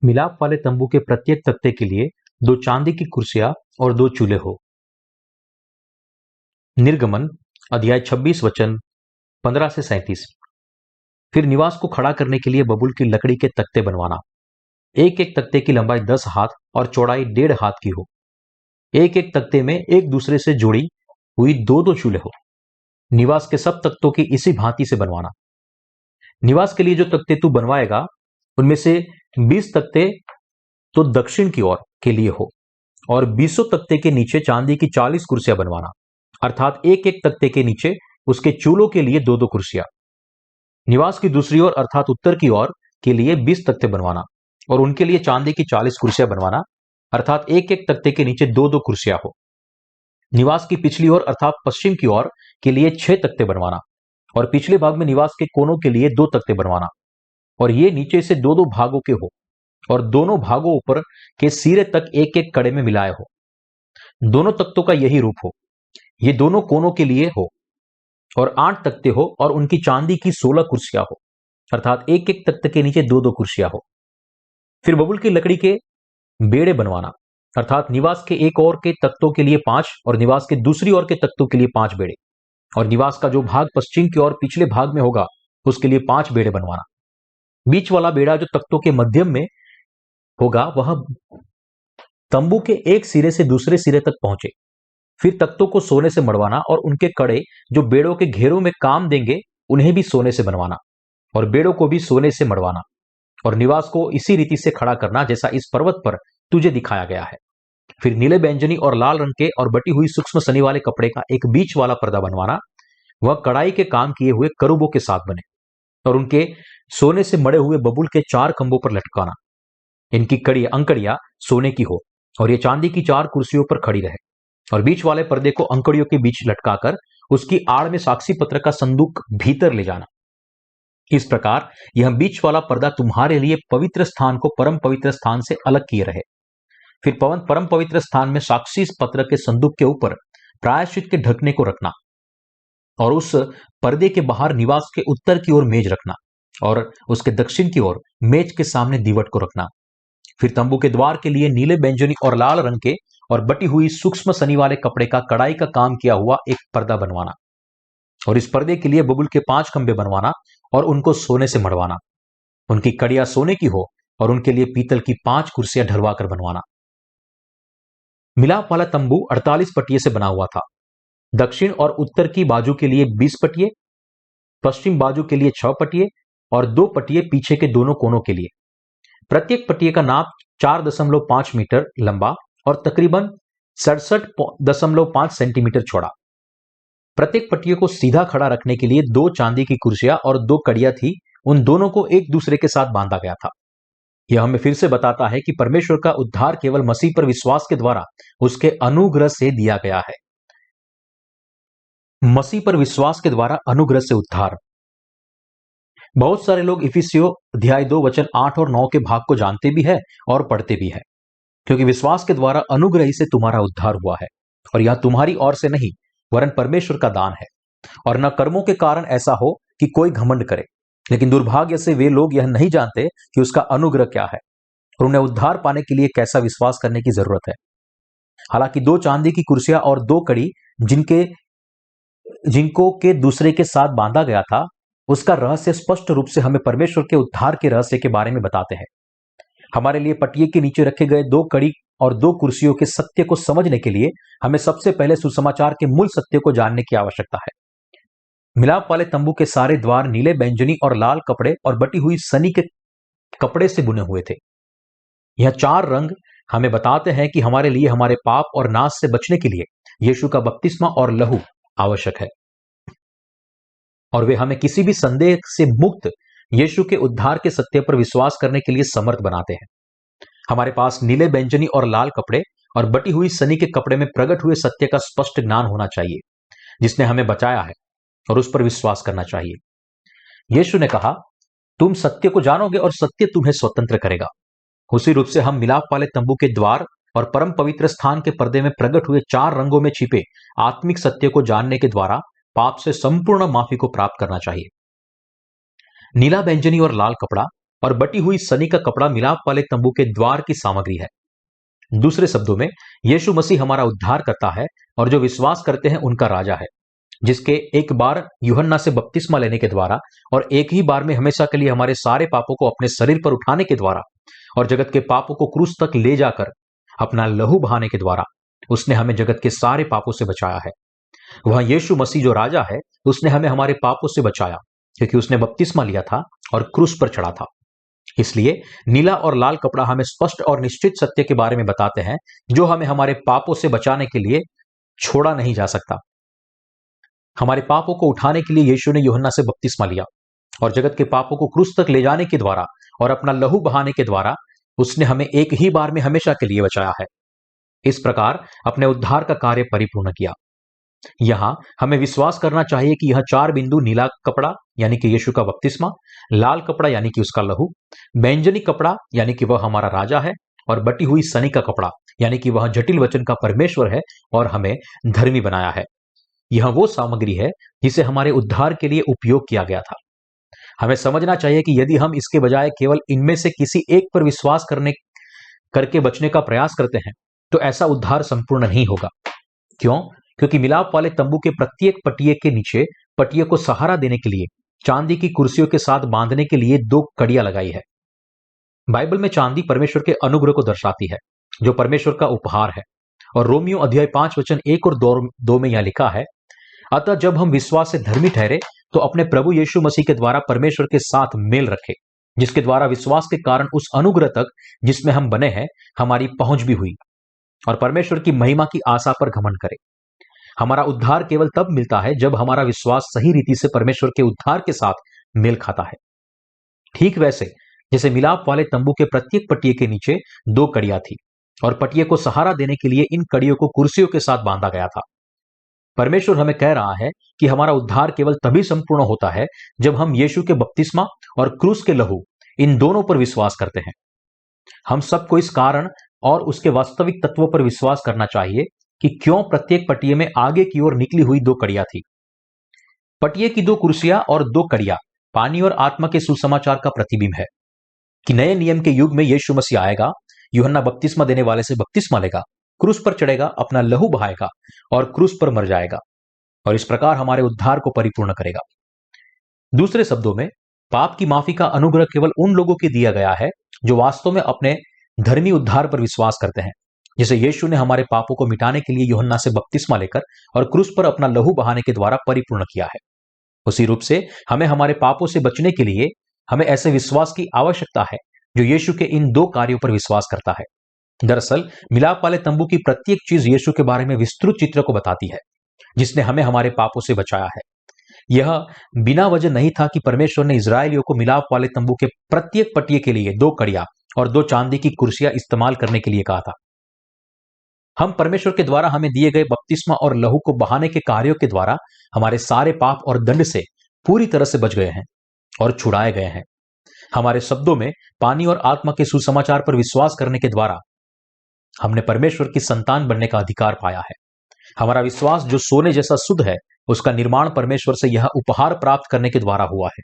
मिलाप वाले तंबू के प्रत्येक तख्ते के लिए 2 चांदी की कुर्सियां और 2 चूल्हे हो। निर्गमन अध्याय 26 वचन 15 से 37। फिर निवास को खड़ा करने के लिए बबूल की लकड़ी के तख्ते बनवाना। एक एक तख्ते की लंबाई 10 हाथ और चौड़ाई 1.5 हाथ की हो। एक एक तख्ते में एक दूसरे से जुड़ी हुई 2-2 चूल्हे हो। निवास के सब तख्तों की इसी भांति से बनवाना। निवास के लिए जो तख्ते तू बनवाएगा उनमें से 20 तख्ते तो दक्षिण की ओर के लिए हो और 20 तख्ते के नीचे चांदी की 40 कुर्सियां बनवाना, अर्थात एक एक तख्ते के नीचे उसके चूल्हों के लिए 2-2 कुर्सियां। निवास की दूसरी ओर अर्थात उत्तर की ओर के लिए 20 तख्ते बनवाना और उनके लिए चांदी की 40 कुर्सियां बनवाना, अर्थात एक एक तख्ते के नीचे 2-2 कुर्सियां हो। निवास की पिछली ओर अर्थात पश्चिम की ओर के लिए 6 तख्ते बनवाना और पिछले भाग में निवास के कोनों के लिए 2 तख्ते बनवाना और ये नीचे से 2-2 भागों के हो और दोनों भागों ऊपर के सिरे तक एक एक कड़े में मिलाए हो। दोनों तख्तों का यही रूप हो। ये दोनों कोनों के लिए हो और 8 तख्ते हो और उनकी चांदी की 16 कुर्सियां हो, अर्थात एक एक तख्ते के नीचे 2-2 कुर्सियां हो। फिर बबूल की लकड़ी के बेड़े बनवाना, अर्थात निवास के एक ओर के तख्तों के लिए 5 और निवास के दूसरी ओर के तख्तों के लिए 5 बेड़े और निवास का जो भाग पश्चिम की ओर पिछले भाग में होगा उसके लिए 5 बेड़े बनवाना। बीच वाला बेड़ा जो तख्तों के मध्यम में होगा वह तंबू के एक सिरे से दूसरे सिरे तक पहुंचे। फिर तख्तों को सोने से मड़वाना और उनके कड़े जो बेड़ों के घेरों में काम देंगे उन्हें भी सोने से बनवाना और बेड़ों को भी सोने से मड़वाना और निवास को इसी रीति से खड़ा करना जैसा इस पर्वत पर तुझे दिखाया गया है। फिर नीले बैंजनी और लाल रंग के और बटी हुई सूक्ष्म सनी वाले कपड़े का एक बीच वाला पर्दा बनवाना। वह कढ़ाई के काम किए हुए करूबों के साथ बने और उनके सोने से मड़े हुए बबूल के 4 खंभों पर लटकाना। इनकी अंकड़ियां सोने की हो और ये चांदी की 4 कुर्सियों पर खड़ी रहे और बीच वाले पर्दे को अंकड़ियों के बीच लटकाकर उसकी आड़ में साक्षी पत्र का संदूक भीतर ले जाना। इस प्रकार यह बीच वाला पर्दा तुम्हारे लिए पवित्र स्थान को परम पवित्र स्थान से अलग किए रहे। फिर परम पवित्र स्थान में साक्षी पत्र के संदूक के ऊपर प्रायश्चित के ढकने को रखना और उस पर्दे के बाहर निवास के उत्तर की ओर मेज रखना और उसके दक्षिण की ओर मेज के सामने दीवट को रखना। फिर तंबू के द्वार के लिए नीले बैंजनी और लाल रंग के और बटी हुई सूक्ष्म सनी वाले कपड़े का कढ़ाई का काम किया हुआ एक पर्दा बनवाना और इस पर्दे के लिए बबूल के 5 खंभे बनवाना और उनको सोने से मड़वाना। उनकी कड़ियां सोने की हो और उनके लिए पीतल की 5 कुर्सियां ढलवा कर बनवाना। मिलाप वाला तंबू 48 पटिये से बना हुआ था। दक्षिण और उत्तर की बाजू के लिए 20 पटिये, पश्चिम बाजू के लिए 6 पटिये और 2 पटिये पीछे के दोनों कोनों के लिए। प्रत्येक पटिये का नाप 4.5 मीटर लंबा और तकरीबन 67.5 सेंटीमीटर चौड़ा। प्रत्येक पटिये को सीधा खड़ा रखने के लिए 2 चांदी की कुर्सियां और 2 कड़ियां थी। उन दोनों को एक दूसरे के साथ बांधा गया था। यह हमें फिर से बताता है कि परमेश्वर का उद्धार केवल मसीह पर विश्वास के द्वारा उसके अनुग्रह से दिया गया है। मसीह पर विश्वास के द्वारा अनुग्रह से उद्धार। बहुत सारे लोग इफिसियों अध्याय 2 वचन 8 और 9 के भाग को जानते भी है और पढ़ते भी है, क्योंकि विश्वास के द्वारा अनुग्रह ही से तुम्हारा उद्धार हुआ है और यह तुम्हारी ओर से नहीं वरन परमेश्वर का दान है और न कर्मों के कारण ऐसा हो कि कोई घमंड करे। लेकिन दुर्भाग्य से वे लोग यह नहीं जानते कि उसका अनुग्रह क्या है और उन्हें उद्धार पाने के लिए कैसा विश्वास करने की जरूरत है। हालांकि 2 चांदी की कुर्सियां और 2 कड़ी जिनको के दूसरे के साथ बांधा गया था, उसका रहस्य स्पष्ट रूप से हमें परमेश्वर के उद्धार के रहस्य के बारे में बताते हैं। हमारे लिए पटिये के नीचे रखे गए 2 कड़ी और 2 कुर्सियों के सत्य को समझने के लिए हमें सबसे पहले सुसमाचार के मूल सत्य को जानने की आवश्यकता है। मिलाप वाले तंबू के सारे द्वार नीले बैंजनी और लाल कपड़े और बटी हुई सनी के कपड़े से बुने हुए थे। यह 4 रंग हमें बताते हैं कि हमारे लिए हमारे पाप और नाश से बचने के लिए यीशु का बपतिस्मा और लहू आवश्यक है और वे हमें किसी भी संदेह से मुक्त यीशु के उद्धार के सत्य पर विश्वास करने के लिए समर्थ बनाते हैं। हमारे पास नीले बैंजनी और लाल कपड़े और बटी हुई सनी के कपड़े में प्रकट हुए सत्य का स्पष्ट ज्ञान होना चाहिए जिसने हमें बचाया है और उस पर विश्वास करना चाहिए। यीशु ने कहा, तुम सत्य को जानोगे और सत्य तुम्हें स्वतंत्र करेगा। उसी रूप से हम मिलाप वाले तंबू के द्वार और परम पवित्र स्थान के पर्दे में प्रकट हुए 4 रंगों में छिपे आत्मिक सत्य को जानने के द्वारा पाप से संपूर्ण माफी को प्राप्त करना चाहिए। नीला बैंजनी और लाल कपड़ा और बटी हुई सनी का कपड़ा मिलाप वाले तंबू के द्वार की सामग्री है। दूसरे शब्दों में, यीशु मसीह हमारा उद्धार करता है और जो विश्वास करते हैं उनका राजा है, जिसके एक बार यूहन्ना से बपतिस्मा लेने के द्वारा और एक ही बार में हमेशा के लिए हमारे सारे पापों को अपने शरीर पर उठाने के द्वारा और जगत के पापों को क्रूस तक ले जाकर अपना लहू बहाने के द्वारा उसने हमें जगत के सारे पापों से बचाया है। वह यीशु मसीह जो राजा है, उसने हमें हमारे पापों से बचाया क्योंकि उसने बपतिस्मा लिया था और क्रूस पर चढ़ा था। इसलिए नीला और लाल कपड़ा हमें स्पष्ट और निश्चित सत्य के बारे में बताते हैं जो हमें हमारे पापों से बचाने के लिए छोड़ा नहीं जा सकता। हमारे पापों को उठाने के लिए यीशु ने यूहन्ना से बपतिस्मा लिया और जगत के पापों को क्रूस तक ले जाने के द्वारा और अपना लहू बहाने के द्वारा उसने हमें एक ही बार में हमेशा के लिए बचाया है। इस प्रकार अपने उद्धार का कार्य परिपूर्ण किया। यहां हमें विश्वास करना चाहिए कि यह 4 बिंदु नीला कपड़ा यानी कि यीशु का बपतिस्मा, लाल कपड़ा यानी कि उसका लहू, बैंजनी कपड़ा यानी कि वह हमारा राजा है और बटी हुई सनी का कपड़ा यानी कि वह जटिल वचन का परमेश्वर है और हमें धर्मी बनाया है। यह वो सामग्री है जिसे हमारे उद्धार के लिए उपयोग किया गया था। हमें समझना चाहिए कि यदि हम इसके बजाय केवल इनमें से किसी एक पर विश्वास करके बचने का प्रयास करते हैं तो ऐसा उद्धार संपूर्ण नहीं होगा। क्यों? क्योंकि मिलाप वाले तंबू के प्रत्येक पटिये के नीचे पटिये को सहारा देने के लिए चांदी की कुर्सियों के साथ बांधने के लिए 2 कड़ियां लगाई है। बाइबल में चांदी परमेश्वर के अनुग्रह को दर्शाती है जो परमेश्वर का उपहार है और रोमियो अध्याय 5 वचन 1 और 2 में यह लिखा है, अतः जब हम विश्वास से धर्मी ठहरे तो अपने प्रभु यीशु मसीह के द्वारा परमेश्वर के साथ मेल रखे, जिसके द्वारा विश्वास के कारण उस अनुग्रह तक जिसमें हम बने हैं हमारी पहुंच भी हुई और परमेश्वर की महिमा की आशा पर घमंड करें। हमारा उद्धार केवल तब मिलता है जब हमारा विश्वास सही रीति से परमेश्वर के उद्धार के साथ मेल खाता है। ठीक वैसे जैसे मिलाप वाले तंबू के प्रत्येक पटिये के नीचे 2 कड़ियां थी और पटिये को सहारा देने के लिए इन कड़ियों को कुर्सियों के साथ बांधा गया था। परमेश्वर हमें कह रहा है कि हमारा उद्धार केवल तभी संपूर्ण होता है जब हम यीशु के बपतिस्मा और क्रूस के लहू इन दोनों पर विश्वास करते हैं। हम सबको इस कारण और उसके वास्तविक तत्वों पर विश्वास करना चाहिए कि क्यों प्रत्येक पटिये में आगे की ओर निकली हुई 2 कड़ियां थी। पटिये की 2 कुर्सियां और 2 कड़ियां पानी और आत्मा के सुसमाचार का प्रतिबिंब है कि नए नियम के युग में यीशु मसीह आएगा, यूहन्ना बपतिस्मा देने वाले से बपतिस्मा लेगा, क्रूस पर चढ़ेगा, अपना लहू बहाएगा और क्रूस पर मर जाएगा और इस प्रकार हमारे उद्धार को परिपूर्ण करेगा। दूसरे शब्दों में, पाप की माफी का अनुग्रह केवल उन लोगों को दिया गया है जो वास्तव में अपने धर्मी उद्धार पर विश्वास करते हैं, जिसे यीशु ने हमारे पापों को मिटाने के लिए यूहन्ना से बपतिस्मा लेकर और क्रूस पर अपना लहू बहाने के द्वारा परिपूर्ण किया है। उसी रूप से हमें हमारे पापों से बचने के लिए हमें ऐसे विश्वास की आवश्यकता है जो यीशु के इन 2 कार्यों पर विश्वास करता है। दरअसल मिलाप वाले तंबू की प्रत्येक चीज यीशु के बारे में विस्तृत चित्र को बताती है, जिसने हमें हमारे पापों से बचाया है। यह बिना वजह नहीं था कि परमेश्वर ने इजरायलियों को मिलाप वाले तंबू के प्रत्येक पटिये के लिए 2 कड़ियां और 2 चांदी की कुर्सियां इस्तेमाल करने के लिए कहा था। हम परमेश्वर के द्वारा हमें दिए गए बपतिस्मा और लहू को बहाने के कार्यों के द्वारा हमारे सारे पाप और दंड से पूरी तरह से बच गए हैं और छुड़ाए गए हैं। हमारे शब्दों में पानी और आत्मा के सुसमाचार पर विश्वास करने के द्वारा हमने परमेश्वर की संतान बनने का अधिकार पाया है। हमारा विश्वास जो सोने जैसा शुद्ध है, उसका निर्माण परमेश्वर से यह उपहार प्राप्त करने के द्वारा हुआ है।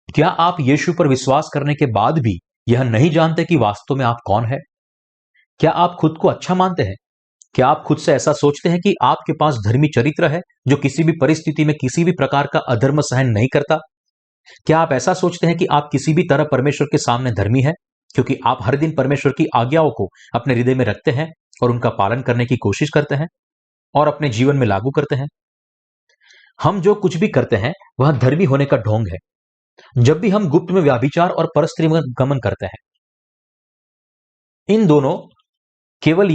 क्या आप यीशु पर विश्वास करने के बाद भी यह नहीं जानते कि वास्तव में आप कौन है? क्या आप खुद को अच्छा मानते हैं? क्या आप खुद से ऐसा सोचते हैं कि आपके पास धर्मी चरित्र है जो किसी भी परिस्थिति में किसी भी प्रकार का अधर्म सहन नहीं करता? क्या आप ऐसा सोचते हैं कि आप किसी भी तरह परमेश्वर के सामने धर्मी हैं क्योंकि आप हर दिन परमेश्वर की आज्ञाओं को अपने हृदय में रखते हैं और उनका पालन करने की कोशिश करते हैं और अपने जीवन में लागू करते हैं? हम जो कुछ भी करते हैं वह धर्मी होने का ढोंग है। जब भी हम गुप्त में व्याभिचार और परस्त्री गमन करते हैं, इन दोनों केबल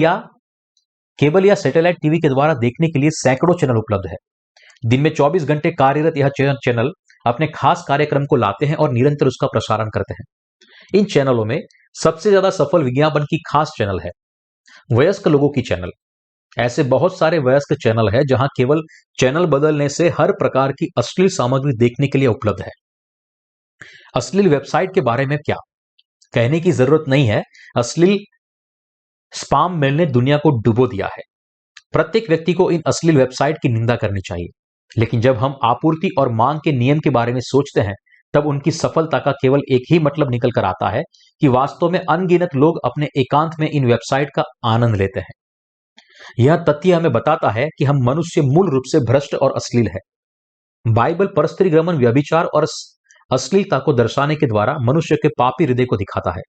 या सैटेलाइट टीवी के द्वारा देखने के लिए सैकड़ों चैनल उपलब्ध है। दिन में 24 घंटे कार्यरत यह चैनल अपने खास कार्यक्रम को लाते हैं और निरंतर उसका प्रसारण करते हैं। इन चैनलों में सबसे ज्यादा सफल विज्ञापन की खास चैनल है वयस्क लोगों की चैनल। ऐसे बहुत सारे वयस्क चैनल है जहां केवल चैनल बदलने से हर प्रकार की अश्लील सामग्री देखने के लिए उपलब्ध है। अश्लील वेबसाइट के बारे में क्या कहने की जरूरत नहीं है। अश्लील स्पाम मेल ने दुनिया को डुबो दिया है। प्रत्येक व्यक्ति को इन अश्लील वेबसाइट की निंदा करनी चाहिए, लेकिन जब हम आपूर्ति और मांग के नियम के बारे में सोचते हैं तब उनकी सफलता का केवल एक ही मतलब निकल कर आता है कि वास्तव में अनगिनत लोग अपने एकांत में इन वेबसाइट का आनंद लेते हैं। यह तथ्य हमें बताता है कि हम मनुष्य मूल रूप से भ्रष्ट और अश्लील है। बाइबल परस्त्रीगमन, व्यभिचार और अश्लीलता को दर्शाने के द्वारा मनुष्य के पापी हृदय को दिखाता है।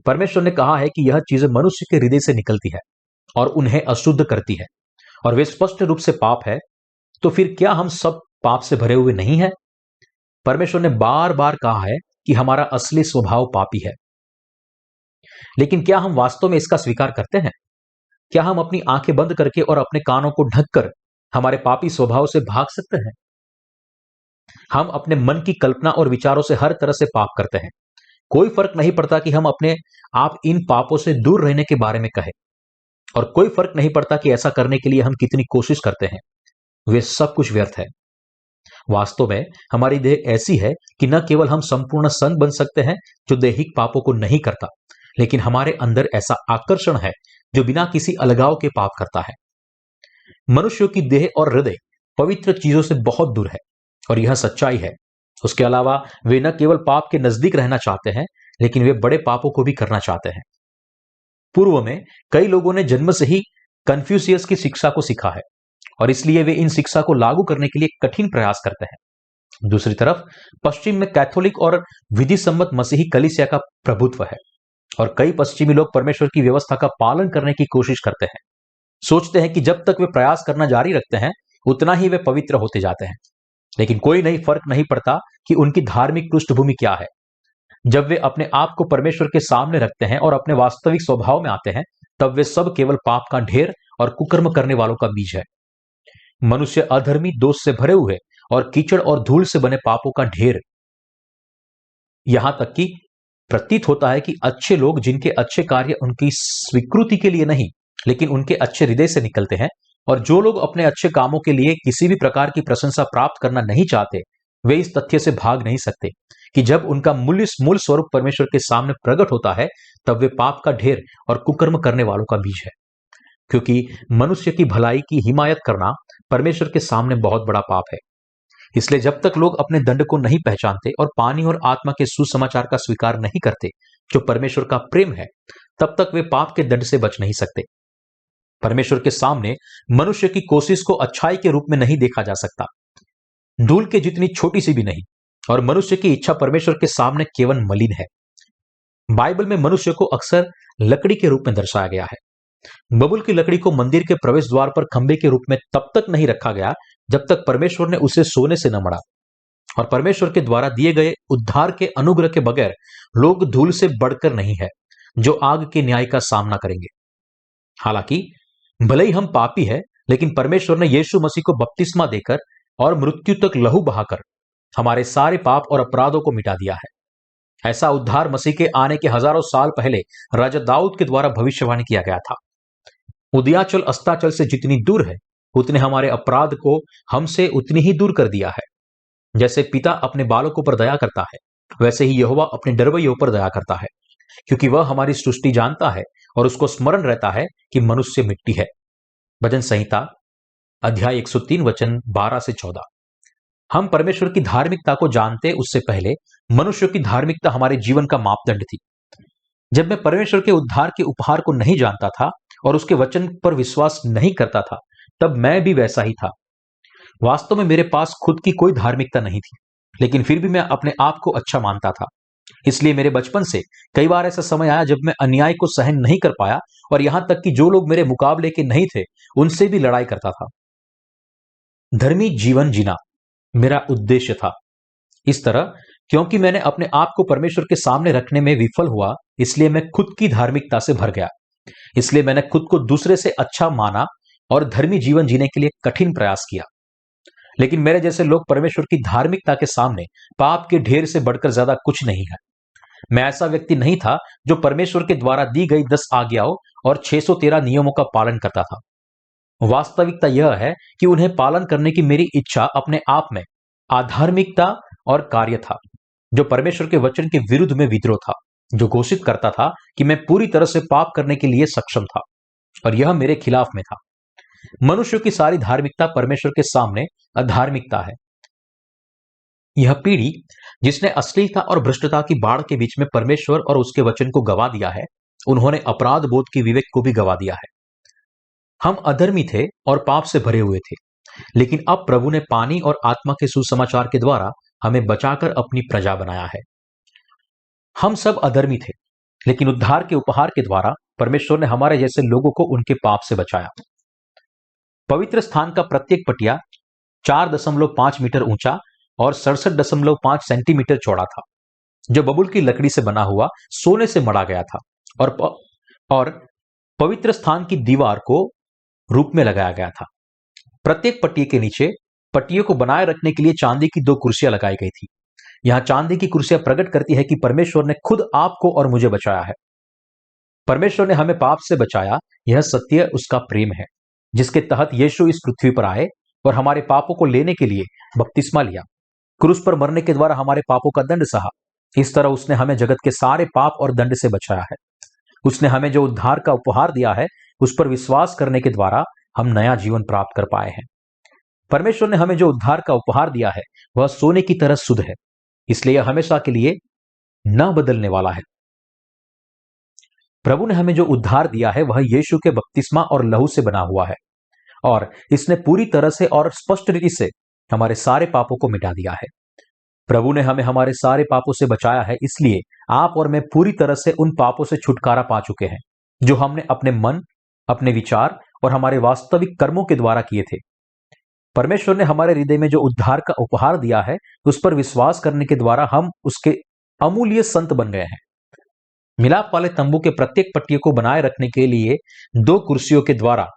परमेश्वर ने कहा है कि यह चीजें मनुष्य के हृदय से निकलती है और उन्हें अशुद्ध करती है, और वे स्पष्ट रूप से पाप है। तो फिर क्या हम सब पाप से भरे हुए नहीं हैं? परमेश्वर ने बार बार कहा है कि हमारा असली स्वभाव पापी है, लेकिन क्या हम वास्तव में इसका स्वीकार करते हैं? क्या हम अपनी आंखें बंद करके और अपने कानों को ढककर हमारे पापी स्वभाव से भाग सकते हैं? हम अपने मन की कल्पना और विचारों से हर तरह से पाप करते हैं। कोई फर्क नहीं पड़ता कि हम अपने आप इन पापों से दूर रहने के बारे में कहें, और कोई फर्क नहीं पड़ता कि ऐसा करने के लिए हम कितनी कोशिश करते हैं। वे सब कुछ व्यर्थ है। वास्तव में हमारी देह ऐसी है कि न केवल हम संपूर्ण संत बन सकते हैं जो दैहिक पापों को नहीं करता, लेकिन हमारे अंदर ऐसा आकर्षण है जो बिना किसी अलगाव के पाप करता है। मनुष्यों की देह और हृदय पवित्र चीजों से बहुत दूर है, और यह सच्चाई है। उसके अलावा वे न केवल पाप के नजदीक रहना चाहते हैं, लेकिन वे बड़े पापों को भी करना चाहते हैं। पूर्व में कई लोगों ने जन्म से ही कन्फ्यूशियस की शिक्षा को सीखा है, और इसलिए वे इन शिक्षा को लागू करने के लिए कठिन प्रयास करते हैं। दूसरी तरफ पश्चिम में कैथोलिक और विधि सम्मत मसीही कलीसिया का प्रभुत्व है, और कई पश्चिमी लोग परमेश्वर की व्यवस्था का पालन करने की कोशिश करते हैं। सोचते हैं कि जब तक वे प्रयास करना जारी रखते हैं उतना ही वे पवित्र होते जाते हैं, लेकिन कोई नहीं फर्क नहीं पड़ता कि उनकी धार्मिक पृष्ठभूमि क्या है। जब वे अपने आप को परमेश्वर के सामने रखते हैं और अपने वास्तविक स्वभाव में आते हैं, तब वे सब केवल पाप का ढेर और कुकर्म करने वालों का बीज है। मनुष्य अधर्मी, दोष से भरे हुए और कीचड़ और धूल से बने पापों का ढेर। यहां तक कि प्रतीत होता है कि अच्छे लोग, जिनके अच्छे कार्य उनकी स्वीकृति के लिए नहीं लेकिन उनके अच्छे हृदय से निकलते हैं, और जो लोग अपने अच्छे कामों के लिए किसी भी प्रकार की प्रशंसा प्राप्त करना नहीं चाहते, वे इस तथ्य से भाग नहीं सकते कि जब उनका मूल स्वरूप परमेश्वर के सामने प्रकट होता है, तब वे पाप का ढेर और कुकर्म करने वालों का बीज है। क्योंकि मनुष्य की भलाई की हिमायत करना परमेश्वर के सामने बहुत बड़ा पाप है। इसलिए जब तक लोग अपने दंड को नहीं पहचानते और पानी और आत्मा के सुसमाचार का स्वीकार नहीं करते, जो परमेश्वर का प्रेम है, तब तक वे पाप के दंड से बच नहीं सकते। परमेश्वर के सामने मनुष्य की कोशिश को अच्छाई के रूप में नहीं देखा जा सकता, धूल के जितनी छोटी सी भी नहीं, और मनुष्य की इच्छा परमेश्वर के सामने केवल मलिन है। बाइबल में मनुष्य को अक्सर लकड़ी के रूप में दर्शाया गया है। बबुल की लकड़ी को मंदिर के प्रवेश द्वार पर खंभे के रूप में तब तक नहीं रखा गया जब तक परमेश्वर ने उसे सोने से न मढ़ा, और परमेश्वर के द्वारा दिए गए उद्धार के अनुग्रह के बगैर लोग धूल से बढ़कर नहीं है, जो आग के न्याय का सामना करेंगे। हालांकि भले ही हम पापी है, लेकिन परमेश्वर ने यीशु मसीह को बपतिस्मा देकर और मृत्यु तक लहू बहाकर हमारे सारे पाप और अपराधों को मिटा दिया है। ऐसा उद्धार मसीह के आने के हजारों साल पहले राजा दाऊद के द्वारा भविष्यवाणी किया गया था। उदयाचल अस्ताचल से जितनी दूर है, उतने हमारे अपराध को हमसे उतनी ही दूर कर दिया है। जैसे पिता अपने बालकों पर दया करता है, वैसे ही यहोवा अपने डरवैयों पर दया करता है, क्योंकि वह हमारी सृष्टि जानता है और उसको स्मरण रहता है कि मनुष्य मिट्टी है। भजन संहिता अध्याय 103 वचन 12 से 14। हम परमेश्वर की धार्मिकता को जानते उससे पहले मनुष्य की धार्मिकता हमारे जीवन का मापदंड थी। जब मैं परमेश्वर के उद्धार के उपहार को नहीं जानता था और उसके वचन पर विश्वास नहीं करता था, तब मैं भी वैसा ही था। वास्तव में मेरे पास खुद की कोई धार्मिकता नहीं थी, लेकिन फिर भी मैं अपने आप को अच्छा मानता था। इसलिए मेरे बचपन से कई बार ऐसा समय आया जब मैं अन्याय को सहन नहीं कर पाया, और यहां तक कि जो लोग मेरे मुकाबले के नहीं थे उनसे भी लड़ाई करता था। धर्मी जीवन जीना मेरा उद्देश्य था। इस तरह क्योंकि मैंने अपने आप को परमेश्वर के सामने रखने में विफल हुआ, इसलिए मैं खुद की धार्मिकता से भर गया। इसलिए मैंने खुद को दूसरे से अच्छा माना और धर्मी जीवन जीने के लिए कठिन प्रयास किया। लेकिन मेरे जैसे लोग परमेश्वर की धार्मिकता के सामने पाप के ढेर से बढ़कर ज्यादा कुछ नहीं है। मैं ऐसा व्यक्ति नहीं था जो परमेश्वर के द्वारा दी गई 10 आज्ञाओं और 613 नियमों का पालन करता था। वास्तविकता यह है कि उन्हें पालन करने की मेरी इच्छा अपने आप में आधार्मिकता और कार्य था, जो परमेश्वर के वचन के विरुद्ध में विद्रोह था, जो घोषित करता था कि मैं पूरी तरह से पाप करने के लिए सक्षम था, और यह मेरे खिलाफ में था। मनुष्य की सारी धार्मिकता परमेश्वर के सामने अधार्मिकता है। यह पीढ़ी जिसने अश्लीलता और भ्रष्टता की बाढ़ के बीच में परमेश्वर और उसके वचन को गवा दिया है, उन्होंने अपराध बोध की विवेक को भी गवा दिया है। हम अधर्मी थे और पाप से भरे हुए थे, लेकिन अब प्रभु ने पानी और आत्मा के सुसमाचार के द्वारा हमें बचाकर अपनी प्रजा बनाया है। हम सब अधर्मी थे, लेकिन उद्धार के उपहार के द्वारा परमेश्वर ने हमारे जैसे लोगों को उनके पाप से बचाया। पवित्र स्थान का प्रत्येक पटिया 4.5 मीटर ऊंचा और 67.5 सेंटीमीटर चौड़ा था, जो बबूल की लकड़ी से बना हुआ सोने से मढ़ा गया था और पवित्र स्थान की दीवार को रूप में लगाया गया था। प्रत्येक पट्टिए के नीचे पट्टियों को बनाए रखने के लिए चांदी की 2 कुर्सियां लगाई गई थी। यहां चांदी की कुर्सियां प्रकट करती है कि परमेश्वर ने खुद आपको और मुझे बचाया है। परमेश्वर ने हमें पाप से बचाया, यह सत्य उसका प्रेम है, जिसके तहत यीशु इस पृथ्वी पर आए और हमारे पापों को लेने के लिए बपतिस्मा लिया। क्रूस पर मरने के द्वारा हमारे पापों का दंड सहा। इस तरह उसने हमें जगत के सारे पाप और दंड से बचाया है। उसने हमें जो उद्धार का उपहार दिया है, उस पर विश्वास करने के द्वारा हम नया जीवन प्राप्त कर पाए हैं। परमेश्वर ने हमें जो उद्धार का उपहार दिया है, वह सोने की तरह शुद्ध है, इसलिए यह हमेशा के लिए न बदलने वाला है। प्रभु ने हमें जो उद्धार दिया है, वह यीशु के बपतिस्मा और लहू से बना हुआ है, और इसने पूरी तरह से और स्पष्ट रीति से हमारे सारे पापों को मिटा दिया है। प्रभु ने हमें हमारे सारे पापों से बचाया है, इसलिए आप और मैं पूरी तरह से उन पापों से छुटकारा पा चुके हैं जो हमने अपने मन, अपने विचार और हमारे वास्तविक कर्मों के द्वारा किए थे। परमेश्वर ने हमारे हृदय में जो उद्धार का उपहार दिया है, उस पर विश्वास करने के द्वारा हम उसके अमूल्य संत बन गए हैं। मिलाप वाले तंबू के प्रत्येक पट्टियों को बनाए रखने के लिए 2 कुर्सियों के द्वारा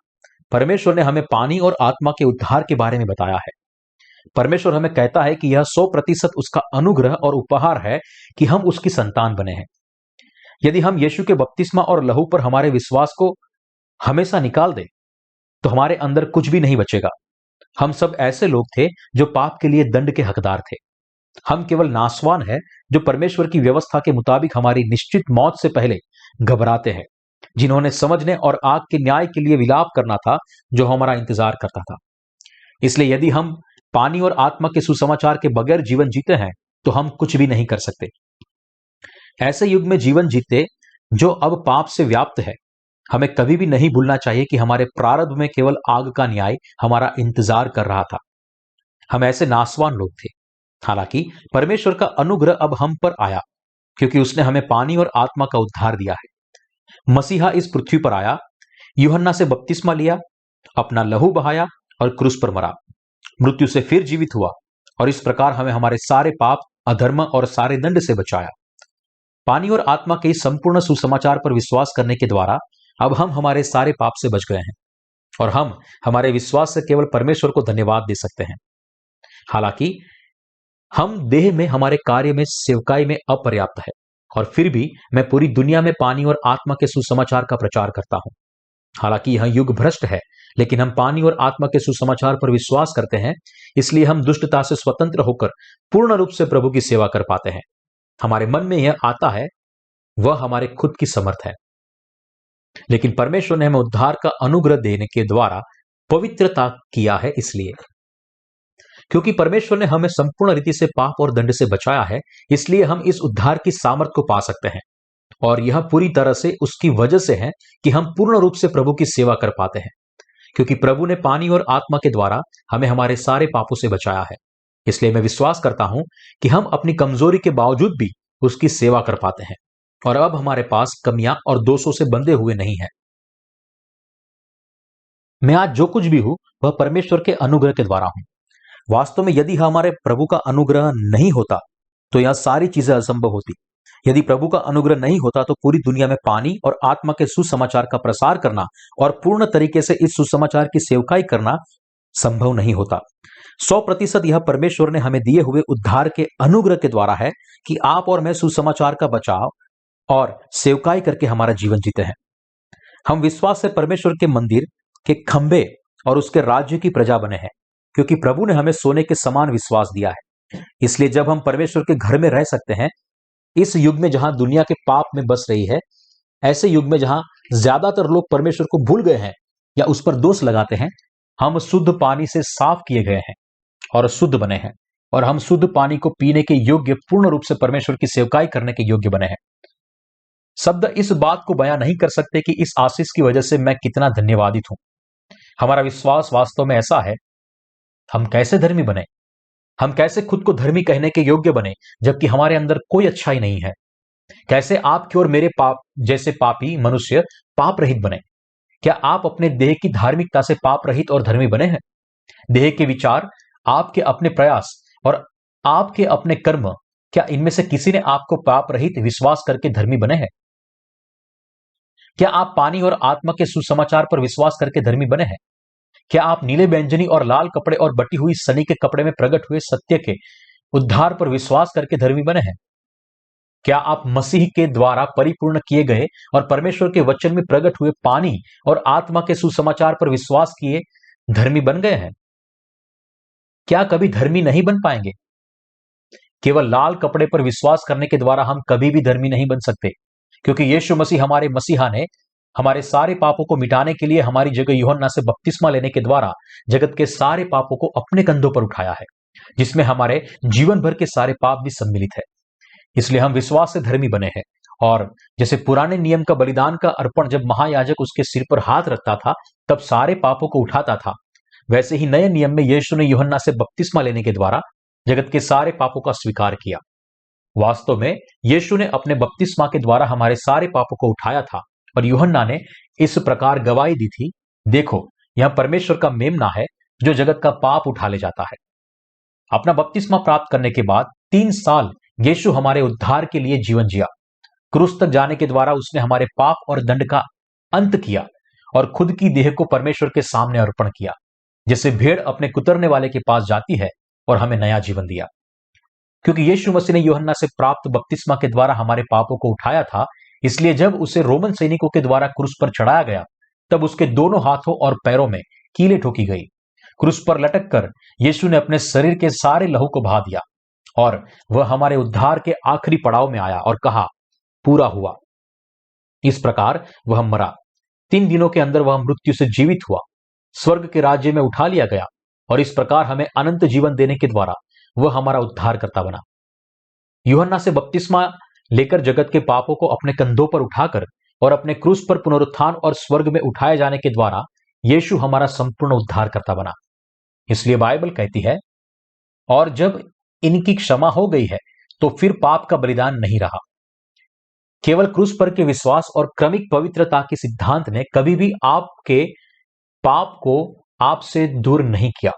परमेश्वर ने हमें पानी और आत्मा के उद्धार के बारे में बताया है। परमेश्वर हमें कहता है कि यह 100% उसका अनुग्रह और उपहार है कि हम उसकी संतान बने हैं। यदि हम यीशु के बपतिस्मा और लहू पर हमारे विश्वास को हमेशा निकाल दें, तो हमारे अंदर कुछ भी नहीं बचेगा। हम सब ऐसे लोग थे जो पाप के लिए दंड के हकदार थे। हम केवल नासवान हैं जो परमेश्वर की व्यवस्था के मुताबिक हमारी निश्चित मौत से पहले घबराते हैं, जिन्होंने समझने और आग के न्याय के लिए विलाप करना था, जो हमारा इंतजार करता था। इसलिए यदि हम पानी और आत्मा के सुसमाचार के बगैर जीवन जीते हैं, तो हम कुछ भी नहीं कर सकते। ऐसे युग में जीवन जीते जो अब पाप से व्याप्त है, हमें कभी भी नहीं भूलना चाहिए कि हमारे प्रारंभ में केवल आग का न्याय हमारा इंतजार कर रहा था। हम ऐसे नासवान लोग थे। हालांकि परमेश्वर का अनुग्रह अब हम पर आया, क्योंकि उसने हमें पानी और आत्मा का उद्धार दिया है। मसीहा इस पृथ्वी पर आया, यूहन्ना से बपतिस्मा लिया, अपना लहू बहाया और क्रूस पर मरा, मृत्यु से फिर जीवित हुआ, और इस प्रकार हमें हमारे सारे पाप, अधर्म और सारे दंड से बचाया। पानी और आत्मा के इस संपूर्ण सुसमाचार पर विश्वास करने के द्वारा अब हम हमारे सारे पाप से बच गए हैं, और हम हमारे विश्वास से केवल परमेश्वर को धन्यवाद दे सकते हैं। हालांकि हम देह में, हमारे कार्य में, सेवकाई में अपर्याप्त है, और फिर भी मैं पूरी दुनिया में पानी और आत्मा के सुसमाचार का प्रचार करता हूं। हालांकि यह युग भ्रष्ट है, लेकिन हम पानी और आत्मा के सुसमाचार पर विश्वास करते हैं, इसलिए हम दुष्टता से स्वतंत्र होकर पूर्ण रूप से प्रभु की सेवा कर पाते हैं। हमारे मन में यह आता है, वह हमारे खुद की समर्थ है, लेकिन परमेश्वर ने हमें उद्धार का अनुग्रह देने के द्वारा पवित्रता किया है। इसलिए क्योंकि परमेश्वर ने हमें संपूर्ण रीति से पाप और दंड से बचाया है, इसलिए हम इस उद्धार की सामर्थ को पा सकते हैं, और यह पूरी तरह से उसकी वजह से है कि हम पूर्ण रूप से प्रभु की सेवा कर पाते हैं, क्योंकि प्रभु ने पानी और आत्मा के द्वारा हमें हमारे सारे पापों से बचाया है। इसलिए मैं विश्वास करता हूं कि हम अपनी कमजोरी के बावजूद भी उसकी सेवा कर पाते हैं, और अब हमारे पास कमियां और दोषों से बंधे हुए नहीं है। मैं आज जो कुछ भी हूं, वह परमेश्वर के अनुग्रह के द्वारा हूं। वास्तव में यदि हमारे प्रभु का अनुग्रह नहीं होता, तो यह सारी चीजें असंभव होती। यदि प्रभु का अनुग्रह नहीं होता, तो पूरी दुनिया में पानी और आत्मा के सुसमाचार का प्रसार करना और पूर्ण तरीके से इस सुसमाचार की सेवकाई करना संभव नहीं होता। 100% यह परमेश्वर ने हमें दिए हुए उद्धार के अनुग्रह के द्वारा है कि आप और मैं सुसमाचार का बचाव और सेवकाई करके हमारा जीवन जीते हैं। हम विश्वास से परमेश्वर के मंदिर के खंभे और उसके राज्य की प्रजा बने हैं, क्योंकि प्रभु ने हमें सोने के समान विश्वास दिया है। इसलिए जब हम परमेश्वर के घर में रह सकते हैं, इस युग में जहां दुनिया के पाप में बस रही है, ऐसे युग में जहां ज्यादातर लोग परमेश्वर को भूल गए हैं या उस पर दोष लगाते हैं, हम शुद्ध पानी से साफ किए गए हैं और शुद्ध बने हैं। और हम शुद्ध पानी को पीने के योग्य, पूर्ण रूप से परमेश्वर की सेवकाई करने के योग्य बने हैं। शब्द इस बात को बयां नहीं कर सकते कि इस आशीष की वजह से मैं कितना धन्यवादित हूं। हमारा विश्वास वास्तव में ऐसा है। हम कैसे धर्मी बने, हम कैसे खुद को धर्मी कहने के योग्य बने जबकि हमारे अंदर कोई अच्छाई नहीं है। कैसे आपके और मेरे पाप जैसे पापी मनुष्य पाप रहित बने। क्या आप अपने देह की धार्मिकता से पाप रहित और धर्मी बने हैं? देह के विचार, आपके अपने प्रयास और आपके अपने कर्म, क्या इनमें से किसी ने आपको पाप रहित विश्वास करके धर्मी बने हैं? क्या आप पानी और आत्मा के सुसमाचार पर विश्वास करके धर्मी बने हैं? क्या आप नीले बैंजनी और लाल कपड़े और बटी हुई सनी के कपड़े में प्रकट हुए सत्य के उद्धार पर विश्वास करके धर्मी बने हैं? क्या आप मसीह के द्वारा परिपूर्ण किए गए और परमेश्वर के वचन में प्रकट हुए पानी और आत्मा के सुसमाचार पर विश्वास किए धर्मी बन गए हैं? क्या कभी धर्मी नहीं बन पाएंगे? केवल लाल कपड़े पर विश्वास करने के द्वारा हम कभी भी धर्मी नहीं बन सकते, क्योंकि यीशु मसीह हमारे मसीहा ने हमारे सारे पापों को मिटाने के लिए हमारी जगह यूहन्ना से बपतिस्मा लेने के द्वारा जगत के सारे पापों को अपने कंधों पर उठाया है, जिसमें हमारे जीवन भर के सारे पाप भी सम्मिलित है। इसलिए हम विश्वास से धर्मी बने हैं। और जैसे पुराने नियम का बलिदान का अर्पण जब महायाजक उसके सिर पर हाथ रखता था तब सारे पापों को उठाता था, वैसे ही नए नियम में यीशु ने यूहन्ना से बपतिस्मा लेने के द्वारा जगत के सारे पापों का स्वीकार किया। वास्तव में यीशु ने अपने बपतिस्मा के द्वारा हमारे सारे पापों को उठाया था और यूहन्ना ने इस प्रकार गवाही दी थी, देखो यह परमेश्वर का मेमना है जो जगत का पाप उठा ले जाता है। अपना बपतिस्मा प्राप्त करने के बाद 3 साल यीशु हमारे उद्धार के लिए जीवन जिया। क्रूस तक जाने के द्वारा उसने हमारे पाप और दंड का अंत किया और खुद की देह को परमेश्वर के सामने अर्पण किया, जैसे भेड़ अपने कुतरने वाले के पास जाती है, और हमें नया जीवन दिया। क्योंकि यीशु मसीह ने यूहन्ना से प्राप्त बपतिस्मा के द्वारा हमारे पापों को उठाया था, इसलिए जब उसे रोमन सैनिकों के द्वारा क्रूस पर चढ़ाया गया तब उसके दोनों हाथों और पैरों में कीलें ठोकी गई। क्रूस पर लटक कर यीशु ने अपने शरीर के सारे लहू को बहा दिया और वह हमारे उद्धार के आखिरी पड़ाव में आया और कहा, पूरा हुआ। इस प्रकार वह मरा। 3 दिनों के अंदर वह मृत्यु से जीवित हुआ, स्वर्ग के राज्य में उठा लिया गया और इस प्रकार हमें अनंत जीवन देने के द्वारा वह हमारा उद्धारकर्ता बना। यूहन्ना से बपतिस्मा लेकर जगत के पापों को अपने कंधों पर उठाकर और अपने क्रूस पर पुनरुत्थान और स्वर्ग में उठाए जाने के द्वारा यीशु हमारा संपूर्ण उद्धारकर्ता बना। इसलिए बाइबल कहती है, और जब इनकी क्षमा हो गई है तो फिर पाप का बलिदान नहीं रहा। केवल क्रूस पर के विश्वास और क्रमिक पवित्रता के सिद्धांत ने कभी भी आपके पाप को आपसे दूर नहीं किया।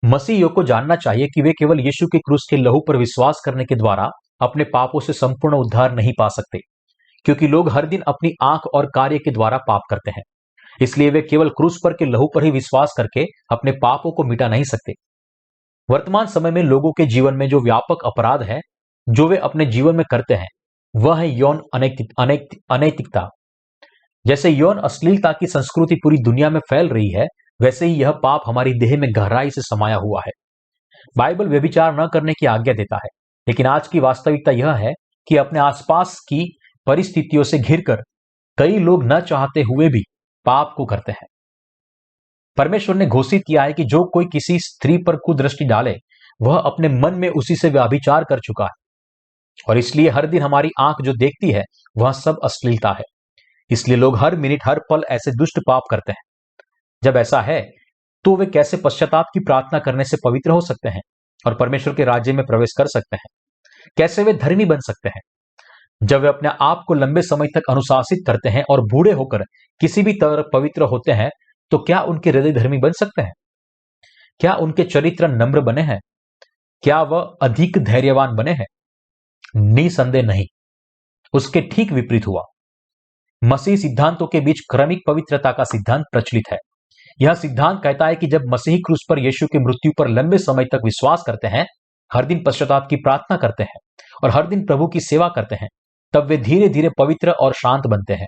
मसीहियों को जानना चाहिए कि वे केवल यीशु के क्रूस के लहू पर विश्वास करने के द्वारा अपने पापों से संपूर्ण उद्धार नहीं पा सकते, क्योंकि लोग हर दिन अपनी आंख और कार्य के द्वारा पाप करते हैं। इसलिए वे केवल क्रूस पर के लहू पर ही विश्वास करके अपने पापों को मिटा नहीं सकते। वर्तमान समय में लोगों के जीवन में जो व्यापक अपराध है जो वे अपने जीवन में करते हैं, वह है यौन अनैतिकता। जैसे यौन अश्लीलता की संस्कृति पूरी दुनिया में फैल रही है, वैसे ही यह पाप हमारी देह में गहराई से समाया हुआ है। बाइबल व्यभिचार न करने की आज्ञा देता है, लेकिन आज की वास्तविकता यह है कि अपने आसपास की परिस्थितियों से घिरकर कई लोग न चाहते हुए भी पाप को करते हैं। परमेश्वर ने घोषित किया है कि जो कोई किसी स्त्री पर कुदृष्टि डाले वह अपने मन में उसी से व्यभिचार कर चुका है, और इसलिए हर दिन हमारी आंख जो देखती है वह सब अश्लीलता है। इसलिए लोग हर मिनट हर पल ऐसे दुष्ट पाप करते हैं। जब ऐसा है तो वे कैसे पश्चाताप की प्रार्थना करने से पवित्र हो सकते हैं और परमेश्वर के राज्य में प्रवेश कर सकते हैं? कैसे वे धर्मी बन सकते हैं? जब वे अपने आप को लंबे समय तक अनुशासित करते हैं और बूढ़े होकर किसी भी तरह पवित्र होते हैं, तो क्या उनके हृदय धर्मी बन सकते हैं? क्या उनके चरित्र नम्र बने हैं? क्या वह अधिक धैर्यवान बने हैं? निसंदेह नहीं, उसके ठीक विपरीत हुआ। मसीह सिद्धांतों के बीच क्रमिक पवित्रता का सिद्धांत प्रचलित है। यह सिद्धांत कहता है कि जब मसीही क्रूस पर यीशु की मृत्यु पर लंबे समय तक विश्वास करते हैं, हर दिन पश्चाताप की प्रार्थना करते हैं और हर दिन प्रभु की सेवा करते हैं, तब वे धीरे धीरे पवित्र और शांत बनते हैं।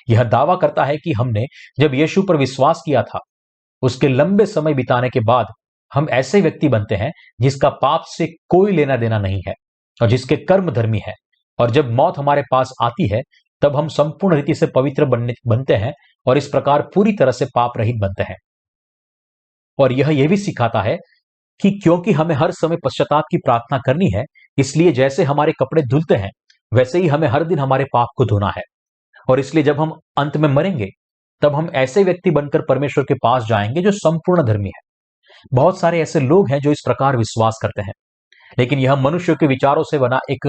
यह दावा करता है कि हमने जब यीशु पर विश्वास किया था, उसके लंबे समय बिताने के बाद हम ऐसे व्यक्ति बनते हैं जिसका पाप से कोई लेना देना नहीं है और जिसके कर्म धर्मी है। और जब मौत हमारे पास आती है तब हम संपूर्ण रीति से पवित्र बनते हैं और इस प्रकार पूरी तरह से पाप रहित बनते हैं। और यह भी सिखाता है कि क्योंकि हमें हर समय पश्चाताप की प्रार्थना करनी है, इसलिए जैसे हमारे कपड़े धुलते हैं वैसे ही हमें हर दिन हमारे पाप को धोना है। और इसलिए जब हम अंत में मरेंगे तब हम ऐसे व्यक्ति बनकर परमेश्वर के पास जाएंगे जो संपूर्ण धर्मी है। बहुत सारे ऐसे लोग हैं जो इस प्रकार विश्वास करते हैं, लेकिन यह मनुष्य के विचारों से बना एक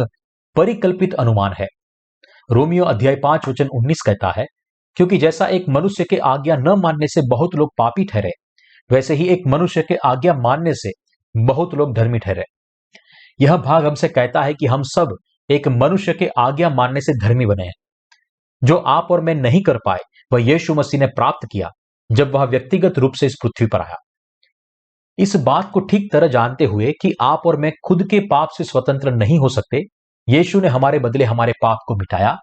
परिकल्पित अनुमान है। रोमियो अध्याय 5 वचन 19 कहता है, क्योंकि जैसा एक मनुष्य के आज्ञा न मानने से बहुत लोग पापी ठहरे, वैसे ही एक मनुष्य के आज्ञा मानने से बहुत लोग धर्मी ठहरे। यह भाग हमसे कहता है कि हम सब एक मनुष्य के आज्ञा मानने से धर्मी बने हैं। जो आप और मैं नहीं कर पाए वह यीशु मसीह ने प्राप्त किया जब वह व्यक्तिगत रूप से इस पृथ्वी पर आया। इस बात को ठीक तरह जानते हुए कि आप और मैं खुद के पाप से स्वतंत्र नहीं हो सकते, यीशु ने हमारे बदले हमारे पाप को मिटाया,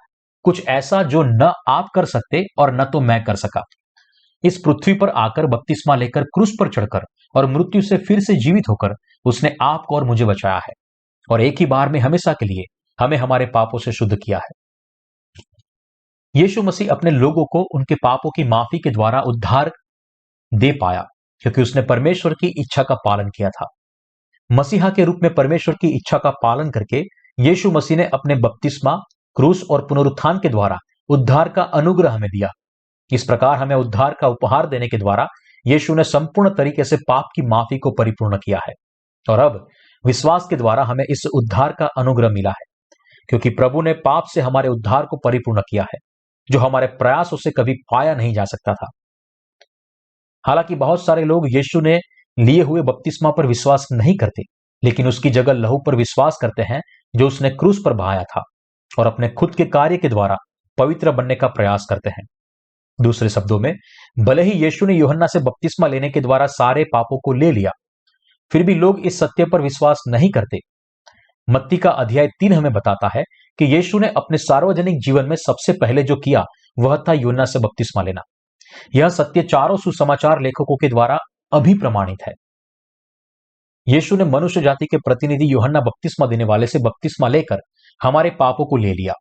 कुछ ऐसा जो न आप कर सकते और न तो मैं कर सका। इस पृथ्वी पर आकर बपतिस्मा लेकर क्रूस पर चढ़कर और मृत्यु से फिर से जीवित होकर उसने आपको और मुझे बचाया है और एक ही बार में हमेशा के लिए हमें हमारे पापों से शुद्ध किया है। यीशु मसीह अपने लोगों को उनके पापों की माफी के द्वारा उद्धार दे पाया क्योंकि उसने परमेश्वर की इच्छा का पालन किया था। मसीहा के रूप में परमेश्वर की इच्छा का पालन करके यीशु मसीह ने अपने बपतिस्मा, क्रूस और पुनरुत्थान के द्वारा उद्धार का अनुग्रह हमें दिया। इस प्रकार हमें उद्धार का उपहार देने के द्वारा यीशु ने संपूर्ण तरीके से पाप की माफी को परिपूर्ण किया है और अब विश्वास के द्वारा हमें इस उद्धार का अनुग्रह मिला है, क्योंकि प्रभु ने पाप से हमारे उद्धार को परिपूर्ण किया है, जो हमारे प्रयासों से कभी पाया नहीं जा सकता था। हालांकि बहुत सारे लोग यीशु ने लिए हुए बपतिस्मा पर विश्वास नहीं करते, लेकिन उसकी जगह लहू पर विश्वास करते हैं जो उसने क्रूस पर बहाया था और अपने खुद के कार्य के द्वारा पवित्र बनने का प्रयास करते हैं। दूसरे शब्दों में, भले ही यीशु ने यूहन्ना से बपतिस्मा लेने के द्वारा सारे पापों को ले लिया, फिर भी लोग इस सत्य पर विश्वास नहीं करते। मत्ती का अध्याय 3 हमें बताता है कि यीशु ने अपने सार्वजनिक जीवन में सबसे पहले जो किया वह था यूहन्ना से बपतिस्मा लेना। यह सत्य चारों सुसमाचार लेखकों के द्वारा अभिप्रमाणित है। यीशु ने मनुष्य जाति के प्रतिनिधि यूहन्ना बपतिस्मा देने वाले से बपतिस्मा लेकर हमारे पापों को ले लिया,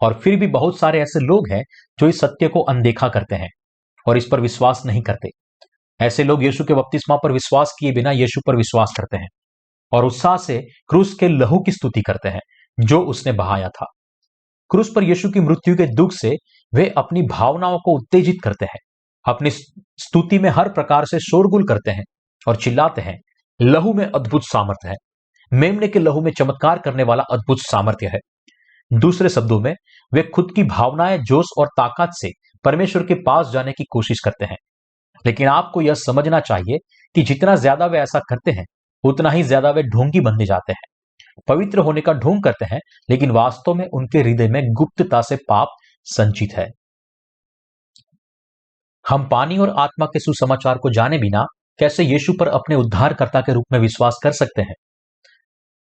और फिर भी बहुत सारे ऐसे लोग हैं जो इस सत्य को अनदेखा करते हैं और इस पर विश्वास नहीं करते। ऐसे लोग यीशु के बपतिस्मा पर विश्वास किए बिना यीशु पर विश्वास करते हैं और उत्साह से क्रूस के लहू की स्तुति करते हैं जो उसने बहाया था। क्रूस पर यीशु की मृत्यु के दुख से वे अपनी भावनाओं को उत्तेजित करते हैं, अपनी स्तुति में हर प्रकार से शोरगुल करते हैं और चिल्लाते हैं, लहू में अद्भुत सामर्थ्य है, मेमने के लहू में चमत्कार करने वाला अद्भुत सामर्थ्य है। दूसरे शब्दों में, वे खुद की भावनाएं, जोश और ताकत से परमेश्वर के पास जाने की कोशिश करते हैं। लेकिन आपको यह समझना चाहिए कि जितना ज्यादा वे ऐसा करते हैं उतना ही ज्यादा वे ढोंगी बनने जाते हैं, पवित्र होने का ढोंग करते हैं, लेकिन वास्तव में उनके हृदय में गुप्तता से पाप संचित है। हम पानी और आत्मा के सुसमाचार को जाने बिना कैसे यीशु पर अपने उद्धारकर्ता के रूप में विश्वास कर सकते हैं?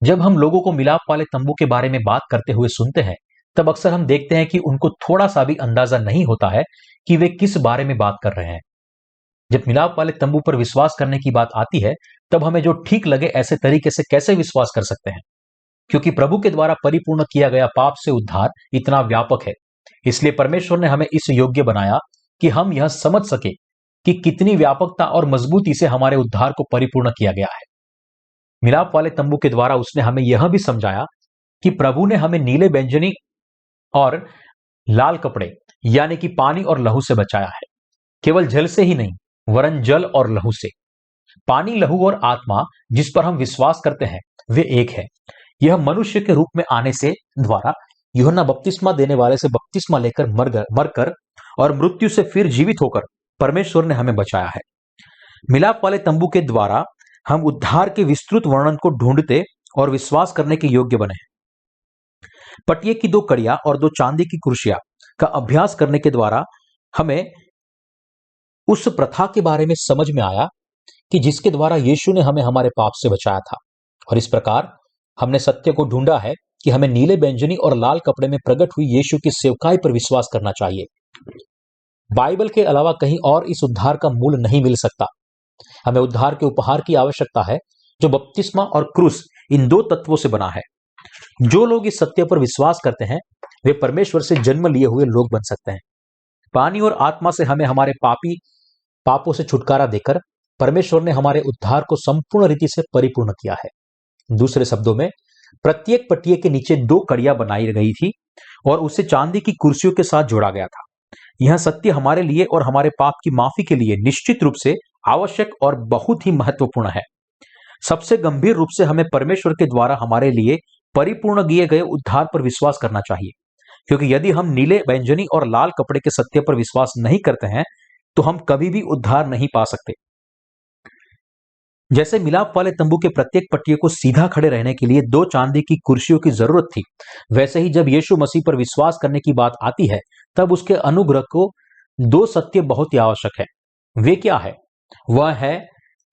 जब हम लोगों को मिलाप वाले तंबू के बारे में बात करते हुए सुनते हैं, तब अक्सर हम देखते हैं कि उनको थोड़ा सा भी अंदाजा नहीं होता है कि वे किस बारे में बात कर रहे हैं। जब मिलाप वाले तंबू पर विश्वास करने की बात आती है, तब हमें जो ठीक लगे ऐसे तरीके से कैसे विश्वास कर सकते हैं, क्योंकि प्रभु के द्वारा परिपूर्ण किया गया पाप से उद्धार इतना व्यापक है। इसलिए परमेश्वर ने हमें इस योग्य बनाया कि हम यह समझ सके कि कितनी व्यापकता और मजबूती से हमारे उद्धार को परिपूर्ण किया गया है। मिलाप वाले तंबू के द्वारा उसने हमें यह भी समझाया कि प्रभु ने हमें नीले, बैंगनी और लाल कपड़े यानी कि पानी और लहू से बचाया है। केवल जल से ही नहीं, वरन जल और लहू से। पानी, लहू और आत्मा जिस पर हम विश्वास करते हैं वे एक है। यह मनुष्य के रूप में आने से द्वारा यूहन्ना बपतिस्मा देने वाले से बपतिस्मा लेकर मरकर और मृत्यु से फिर जीवित होकर परमेश्वर ने हमें बचाया है। मिलाप वाले तंबू के द्वारा हम उद्धार के विस्तृत वर्णन को ढूंढते और विश्वास करने के योग्य बने हैं। पटिये की 2 कड़ियां और 2 चांदी की कुर्सियां का अभ्यास करने के द्वारा हमें उस प्रथा के बारे में समझ में आया कि जिसके द्वारा यीशु ने हमें हमारे पाप से बचाया था, और इस प्रकार हमने सत्य को ढूंढा है कि हमें नीले, बैंगनी और लाल कपड़े में प्रकट हुई यीशु की सेवकाई पर विश्वास करना चाहिए। बाइबल के अलावा कहीं और इस उद्धार का मूल नहीं मिल सकता। हमें उद्धार के उपहार की आवश्यकता है जो बपतिस्मा और क्रूस इन 2 तत्वों से बना है। जो लोग इस सत्य पर विश्वास करते हैं वे परमेश्वर से जन्म लिए हुए लोग बन सकते हैं। पानी और आत्मा से हमें हमारे पापों से छुटकारा देकर परमेश्वर ने हमारे उद्धार को संपूर्ण रीति से परिपूर्ण किया है। दूसरे शब्दों में, प्रत्येक पटिये के नीचे 2 कड़ियां बनाई गई थी और उसे चांदी की कुर्सियों के साथ जोड़ा गया था। यह सत्य हमारे लिए और हमारे पाप की माफी के लिए निश्चित रूप से आवश्यक और बहुत ही महत्वपूर्ण है। सबसे गंभीर रूप से हमें परमेश्वर के द्वारा हमारे लिए परिपूर्ण किए गए उद्धार पर विश्वास करना चाहिए, क्योंकि यदि हम नीले, बैंगनी और लाल कपड़े के सत्य पर विश्वास नहीं करते हैं तो हम कभी भी उद्धार नहीं पा सकते। जैसे मिलाप वाले तंबू के प्रत्येक पट्टियों को सीधा खड़े रहने के लिए 2 चांदी की कुर्सियों की जरूरत थी, वैसे ही जब यीशु मसीह पर विश्वास करने की बात आती है तब उसके अनुग्रह को 2 सत्य बहुत ही आवश्यक है। वे क्या है? वह है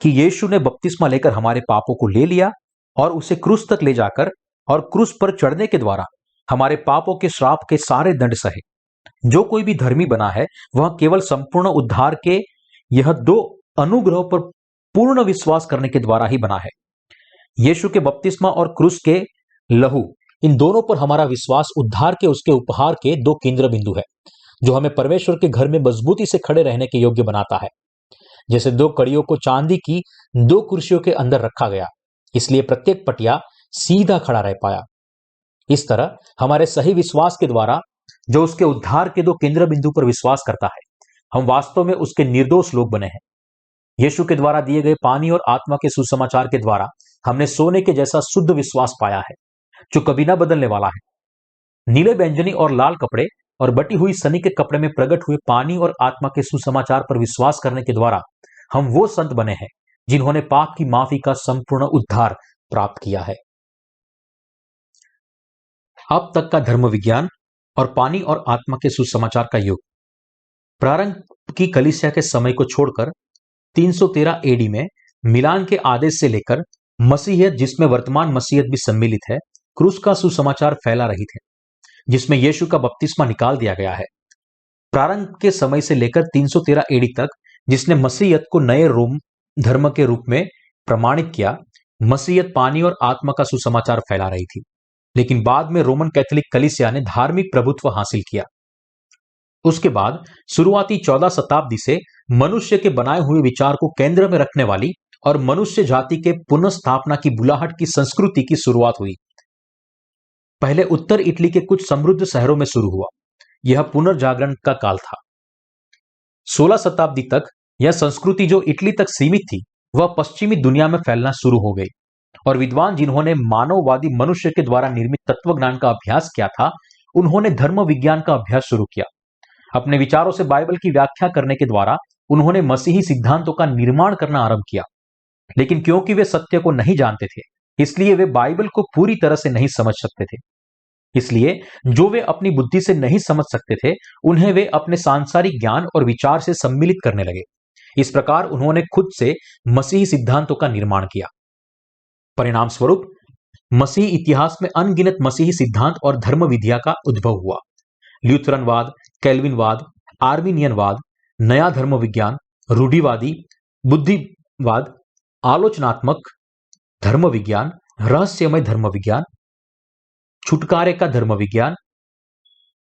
कि यीशु ने बपतिस्मा लेकर हमारे पापों को ले लिया और उसे क्रूस तक ले जाकर और क्रूस पर चढ़ने के द्वारा हमारे पापों के श्राप के सारे दंड सहे। जो कोई भी धर्मी बना है वह केवल संपूर्ण उद्धार के यह 2 अनुग्रहों पर पूर्ण विश्वास करने के द्वारा ही बना है। यीशु के बपतिस्मा और क्रूस के लहू, इन दोनों पर हमारा विश्वास उद्धार के उसके उपहार के 2 केंद्र बिंदु है, जो हमें परमेश्वर के घर में मजबूती से खड़े रहने के योग्य बनाता है। जैसे 2 कड़ियों को चांदी की 2 कुर्सियों के अंदर रखा गया, इसलिए प्रत्येक पटिया सीधा खड़ा रह पाया। इस तरह हमारे सही विश्वास के द्वारा, जो उसके उद्धार के 2 केंद्र बिंदु पर विश्वास करता है, हम वास्तव में उसके निर्दोष लोग बने हैं। यीशु के द्वारा दिए गए पानी और आत्मा के सुसमाचार के द्वारा हमने सोने के जैसा शुद्ध विश्वास पाया है, जो कभी ना बदलने वाला है। नीले, बैंगनी और लाल कपड़े और बटी हुई सनी के कपड़े में प्रकट हुए पानी और आत्मा के सुसमाचार पर विश्वास करने के द्वारा हम वो संत बने हैं जिन्होंने पाप की माफी का संपूर्ण उद्धार प्राप्त किया है। अब तक का धर्म विज्ञान और पानी और आत्मा के सुसमाचार का युग प्रारंभ की कलीसिया के समय को छोड़कर 313 एडी में मिलान के आदेश से लेकर मसीहियत, जिसमें वर्तमान मसीहियत भी सम्मिलित है, क्रूस का सुसमाचार फैला रही थे, जिसमें यीशु का बपतिस्मा निकाल दिया गया है। प्रारंभ के समय से लेकर 313 एडी तक, जिसने मसीहियत को नए रोम धर्म के रूप में प्रमाणित किया, मसीहियत पानी और आत्मा का सुसमाचार फैला रही थी। लेकिन बाद में रोमन कैथोलिक कलीसिया ने धार्मिक प्रभुत्व हासिल किया। उसके बाद शुरुआती 14 शताब्दी से मनुष्य के बनाए हुए विचार को केंद्र में रखने वाली और मनुष्य जाति के पुनर्स्थापना की बुलाहट की संस्कृति की शुरुआत हुई। पहले उत्तर इटली के कुछ समृद्ध शहरों में शुरू हुआ। यह पुनर्जागरण का काल था। 16 शताब्दी तक यह संस्कृति, जो इटली तक सीमित थी, वह पश्चिमी दुनिया में फैलना शुरू हो गई और विद्वान जिन्होंने मानववादी मनुष्य के द्वारा निर्मित तत्वज्ञान का अभ्यास किया था, उन्होंने धर्म विज्ञान का अभ्यास शुरू किया। अपने विचारों से बाइबल की व्याख्या करने के द्वारा उन्होंने मसीही सिद्धांतों का निर्माण करना आरंभ किया। लेकिन क्योंकि वे सत्य को नहीं जानते थे, इसलिए वे बाइबल को पूरी तरह से नहीं समझ सकते थे। इसलिए जो वे अपनी बुद्धि से नहीं समझ सकते थे, उन्हें वे अपने सांसारिक ज्ञान और विचार से सम्मिलित करने लगे। इस प्रकार उन्होंने खुद से मसीही सिद्धांतों का निर्माण किया। परिणाम स्वरूप मसीही इतिहास में अनगिनत मसीही सिद्धांत और धर्म विधिया का उद्भव हुआ। ल्यूथरनवाद, कैल्विनवाद, आर्मीनियनवाद, नया धर्म विज्ञान, रूढ़िवादी, बुद्धिवाद, आलोचनात्मक धर्म विज्ञान, रहस्यमय धर्म विज्ञान, छुटकारे का धर्म विज्ञान,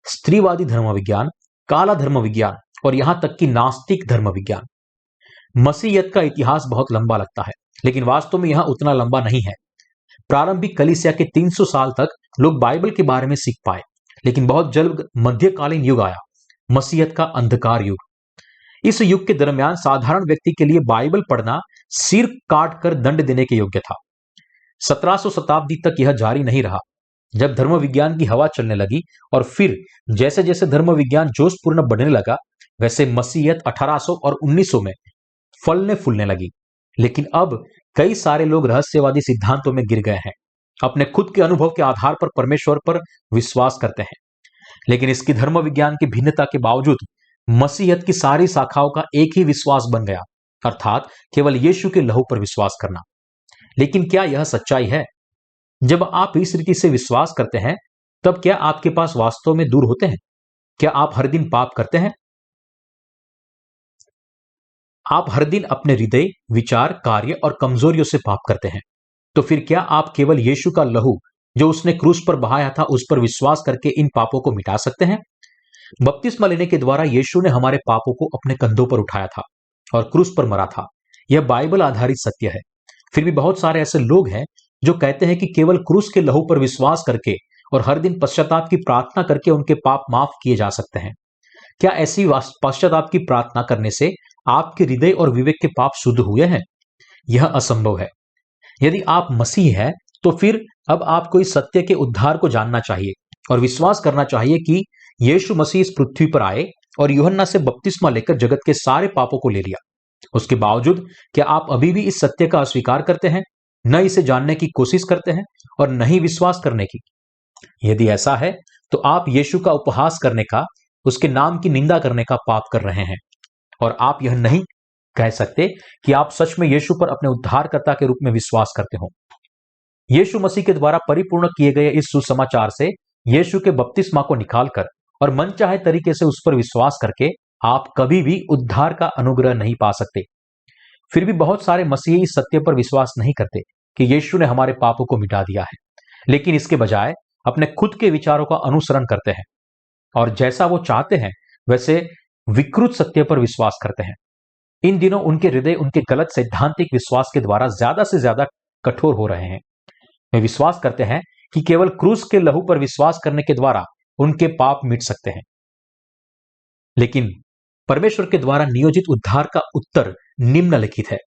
स्त्रीवादी धर्म विज्ञान, काला धर्म विज्ञान और यहां तक कि नास्तिक धर्म विज्ञान। मसीहियत का इतिहास बहुत लंबा लगता है, लेकिन वास्तव में यह उतना लंबा नहीं है। प्रारंभिक कलीसिया के 300 साल तक लोग बाइबल के बारे में सीख पाए, लेकिन बहुत जल्द मध्यकालीन युग आया, मसीहियत का अंधकार युग। इस युग के दरमियान साधारण व्यक्ति के लिए बाइबल पढ़ना सिर काट कर दंड देने के योग्य था। 1700 शताब्दी तक यह जारी नहीं रहा, जब धर्म विज्ञान की हवा चलने लगी और फिर जैसे जैसे धर्म विज्ञान जोशपूर्ण बढ़ने लगा, वैसे मसीहियत 1800 और 1900 में फलने फूलने लगी। लेकिन अब कई सारे लोग रहस्यवादी सिद्धांतों में गिर गए हैं, अपने खुद के अनुभव के आधार पर परमेश्वर पर विश्वास करते हैं। लेकिन इसकी धर्म विज्ञान की भिन्नता के बावजूद मसीहियत की सारी शाखाओं का एक ही विश्वास बन गया, अर्थात केवल यीशु के लहू पर विश्वास करना। लेकिन क्या यह सच्चाई है? जब आप इस रीति से विश्वास करते हैं, तब क्या आपके पास वास्तव में दूर होते हैं? क्या आप हर दिन पाप करते हैं? आप हर दिन अपने हृदय, विचार, कार्य और कमजोरियों से पाप करते हैं। तो फिर क्या आप केवल यीशु का लहू, जो उसने क्रूस पर बहाया था, उस पर विश्वास करके इन पापों को मिटा सकते हैं? बपतिस्मा लेने के द्वारा यीशु ने हमारे पापों को अपने कंधों पर उठाया था और क्रूस पर मरा था। यह बाइबल आधारित सत्य है। फिर भी बहुत सारे ऐसे लोग हैं जो कहते हैं कि केवल क्रूस के लहू पर विश्वास करके और हर दिन पश्चाताप की प्रार्थना करके उनके पाप माफ किए जा सकते हैं। क्या ऐसी पश्चाताप की प्रार्थना करने से आपके हृदय और विवेक के पाप शुद्ध हुए हैं? यह असंभव है। यदि आप मसीह हैं तो फिर अब आपको इस सत्य के उद्धार को जानना चाहिए और विश्वास करना चाहिए कि यीशु मसीह इस पृथ्वी पर आए और यूहन्ना से बपतिस्मा लेकर जगत के सारे पापों को ले लिया। उसके बावजूद क्या आप अभी भी इस सत्य का अस्वीकार करते हैं, न इसे जानने की कोशिश करते हैं और न ही विश्वास करने की? यदि ऐसा है तो आप यीशु का उपहास करने का, उसके नाम की निंदा करने का पाप कर रहे हैं और आप यह नहीं कह सकते कि आप सच में यीशु पर अपने उद्धारकर्ता के रूप में विश्वास करते हो। यीशु मसीह के द्वारा परिपूर्ण किए गए इस सुसमाचार से यीशु के बपतिस्मा को निकालकर और मनचाहे तरीके से उस पर विश्वास करके आप कभी भी उद्धार का अनुग्रह नहीं पा सकते। फिर भी बहुत सारे मसीही इस सत्य पर विश्वास नहीं करते कि यीशु ने हमारे पापों को मिटा दिया है, लेकिन इसके बजाय अपने खुद के विचारों का अनुसरण करते हैं और जैसा वो चाहते हैं वैसे विकृत सत्य पर विश्वास करते हैं। इन दिनों उनके हृदय उनके गलत सैद्धांतिक विश्वास के द्वारा ज्यादा से ज्यादा कठोर हो रहे हैं। वे विश्वास करते हैं कि केवल क्रूस के लहू पर विश्वास करने के द्वारा उनके पाप मिट सकते हैं, लेकिन परमेश्वर के द्वारा नियोजित उद्धार का उत्तर निम्नलिखित है।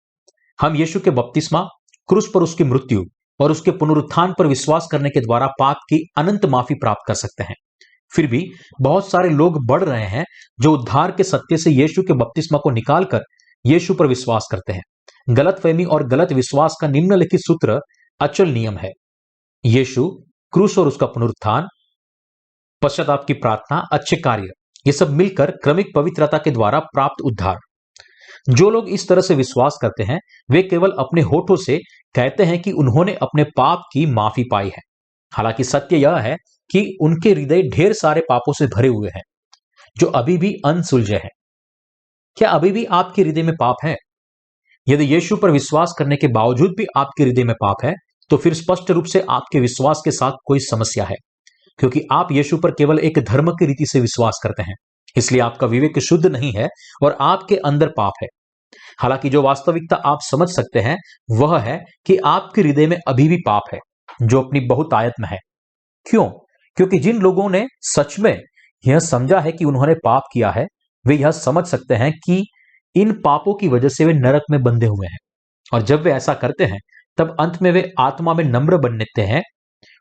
हम यीशु के बपतिस्मा, क्रूस पर उसकी मृत्यु और उसके पुनरुत्थान पर विश्वास करने के द्वारा पाप की अनंत माफी प्राप्त कर सकते हैं। फिर भी बहुत सारे लोग बढ़ रहे हैं जो उद्धार के सत्य से यीशु के बपतिस्मा को निकालकर यीशु पर विश्वास करते हैं। गलतफहमी और गलत विश्वास का निम्नलिखित सूत्र अचल नियम है: यीशु, क्रूस और उसका पुनरुत्थान, पश्चाताप की प्रार्थना, अच्छे कार्य, ये सब मिलकर क्रमिक पवित्रता के द्वारा प्राप्त उद्धार। जो लोग इस तरह से विश्वास करते हैं वे केवल अपने होठों से कहते हैं कि उन्होंने अपने पाप की माफी पाई है। हालांकि सत्य यह है कि उनके हृदय ढेर सारे पापों से भरे हुए हैं जो अभी भी अनसुलझे हैं। क्या अभी भी आपके हृदय में पाप है? यदि यीशु पर विश्वास करने के बावजूद भी आपके हृदय में पाप है तो फिर स्पष्ट रूप से आपके विश्वास के साथ कोई समस्या है, क्योंकि आप यीशु पर केवल एक धर्म की रीति से विश्वास करते हैं, इसलिए आपका विवेक शुद्ध नहीं है और आपके अंदर पाप है। हालांकि जो वास्तविकता आप समझ सकते हैं वह है कि आपके हृदय में अभी भी पाप है जो अपनी बहुतायत में है। क्यों? क्योंकि जिन लोगों ने सच में यह समझा है कि उन्होंने पाप किया है वे यह समझ सकते हैं कि इन पापों की वजह से वे नरक में बंधे हुए हैं, और जब वे ऐसा करते हैं तब अंत में वे आत्मा में नम्र बनते हैं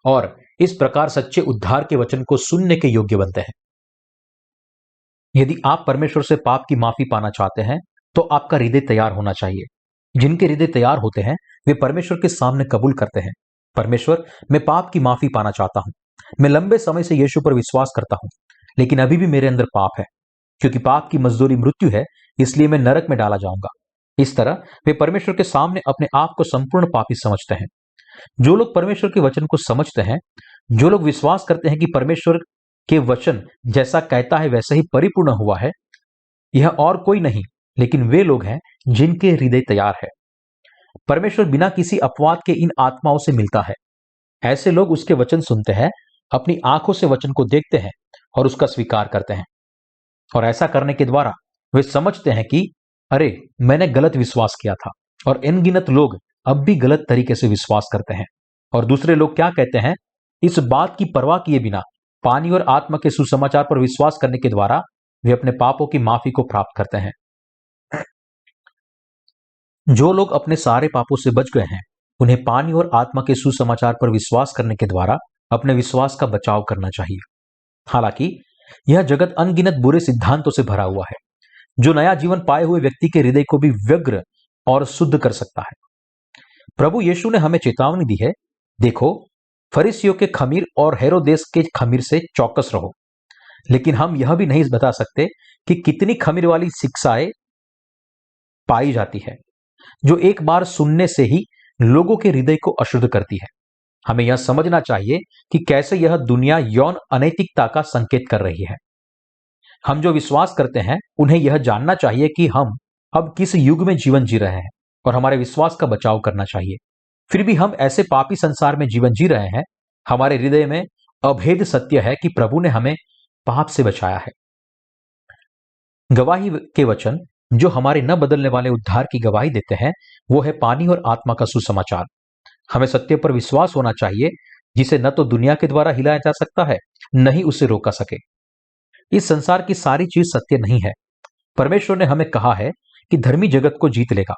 और इस प्रकार सच्चे उद्धार के वचन को सुनने के योग्य बनते हैं। यदि आप परमेश्वर से पाप की माफी पाना चाहते हैं तो आपका हृदय तैयार होना चाहिए। जिनके हृदय तैयार होते हैं वे परमेश्वर के सामने कबूल करते हैं, परमेश्वर, मैं पाप की माफी पाना चाहता हूं। मैं लंबे समय से यीशु पर विश्वास करता हूं, लेकिन अभी भी मेरे अंदर पाप है। क्योंकि पाप की मजदूरी मृत्यु है, इसलिए मैं नरक में डाला जाऊंगा। इस तरह वे परमेश्वर के सामने अपने आप को संपूर्ण पापी समझते हैं। जो लोग परमेश्वर के वचन को समझते हैं, जो लोग विश्वास करते हैं कि परमेश्वर के वचन जैसा कहता है वैसा ही परिपूर्ण हुआ है, यह और कोई नहीं लेकिन वे लोग हैं जिनके हृदय तैयार है। परमेश्वर बिना किसी अपवाद के इन आत्माओं से मिलता है। ऐसे लोग उसके वचन सुनते हैं, अपनी आंखों से वचन को देखते हैं और उसका स्वीकार करते हैं, और ऐसा करने के द्वारा वे समझते हैं कि अरे, मैंने गलत विश्वास किया था। और अनगिनत लोग अब भी गलत तरीके से विश्वास करते हैं। और दूसरे लोग क्या कहते हैं? इस बात की परवाह किए बिना पानी और आत्मा के सुसमाचार पर विश्वास करने के द्वारा वे अपने पापों की माफी को प्राप्त करते हैं। जो लोग अपने सारे पापों से बच गए हैं उन्हें पानी और आत्मा के सुसमाचार पर विश्वास करने के द्वारा अपने विश्वास का बचाव करना चाहिए। हालांकि यह जगत अनगिनत बुरे सिद्धांतों से भरा हुआ है जो नया जीवन पाए हुए व्यक्ति के हृदय को भी व्यग्र और शुद्ध कर सकता है। प्रभु यीशु ने हमें चेतावनी दी है, देखो, फरीसियों के खमीर और हेरोदेस के खमीर से चौकस रहो। लेकिन हम यह भी नहीं बता सकते कि कितनी खमीर वाली शिक्षाएं पाई जाती है जो एक बार सुनने से ही लोगों के हृदय को अशुद्ध करती है। हमें यह समझना चाहिए कि कैसे यह दुनिया यौन अनैतिकता का संकेत कर रही है। हम जो विश्वास करते हैं उन्हें यह जानना चाहिए कि हम अब किस युग में जीवन जी रहे हैं और हमारे विश्वास का बचाव करना चाहिए। फिर भी हम ऐसे पापी संसार में जीवन जी रहे हैं। हमारे हृदय में अभेद सत्य है कि प्रभु ने हमें पाप से बचाया है। गवाही के वचन जो हमारे न बदलने वाले उद्धार की गवाही देते हैं, वो है पानी और आत्मा का सुसमाचार। हमें सत्य पर विश्वास होना चाहिए, जिसे न तो दुनिया के द्वारा हिलाया जा सकता है, न ही उसे रोका सके। इस संसार की सारी चीज सत्य नहीं है। परमेश्वर ने हमें कहा है कि धर्मी जगत को जीत लेगा।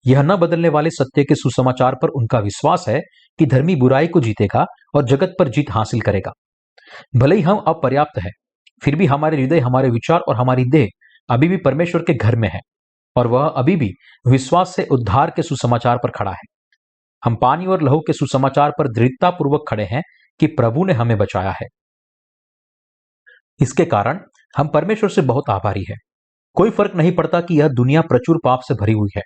यह न बदलने वाले सत्य के सुसमाचार पर उनका विश्वास है कि धर्मी बुराई को जीतेगा और जगत पर जीत हासिल करेगा। भले ही हम अपर्याप्त हैं, फिर भी हमारे हृदय, हमारे विचार और हमारी देह अभी भी परमेश्वर के घर में है, और वह अभी भी विश्वास से उद्धार के सुसमाचार पर खड़ा है। हम पानी और लहू के सुसमाचार पर दृढ़ता पूर्वक खड़े हैं कि प्रभु ने हमें बचाया है। इसके कारण हम परमेश्वर से बहुत आभारी हैं। कोई फर्क नहीं पड़ता कि यह दुनिया प्रचुर पाप से भरी हुई है,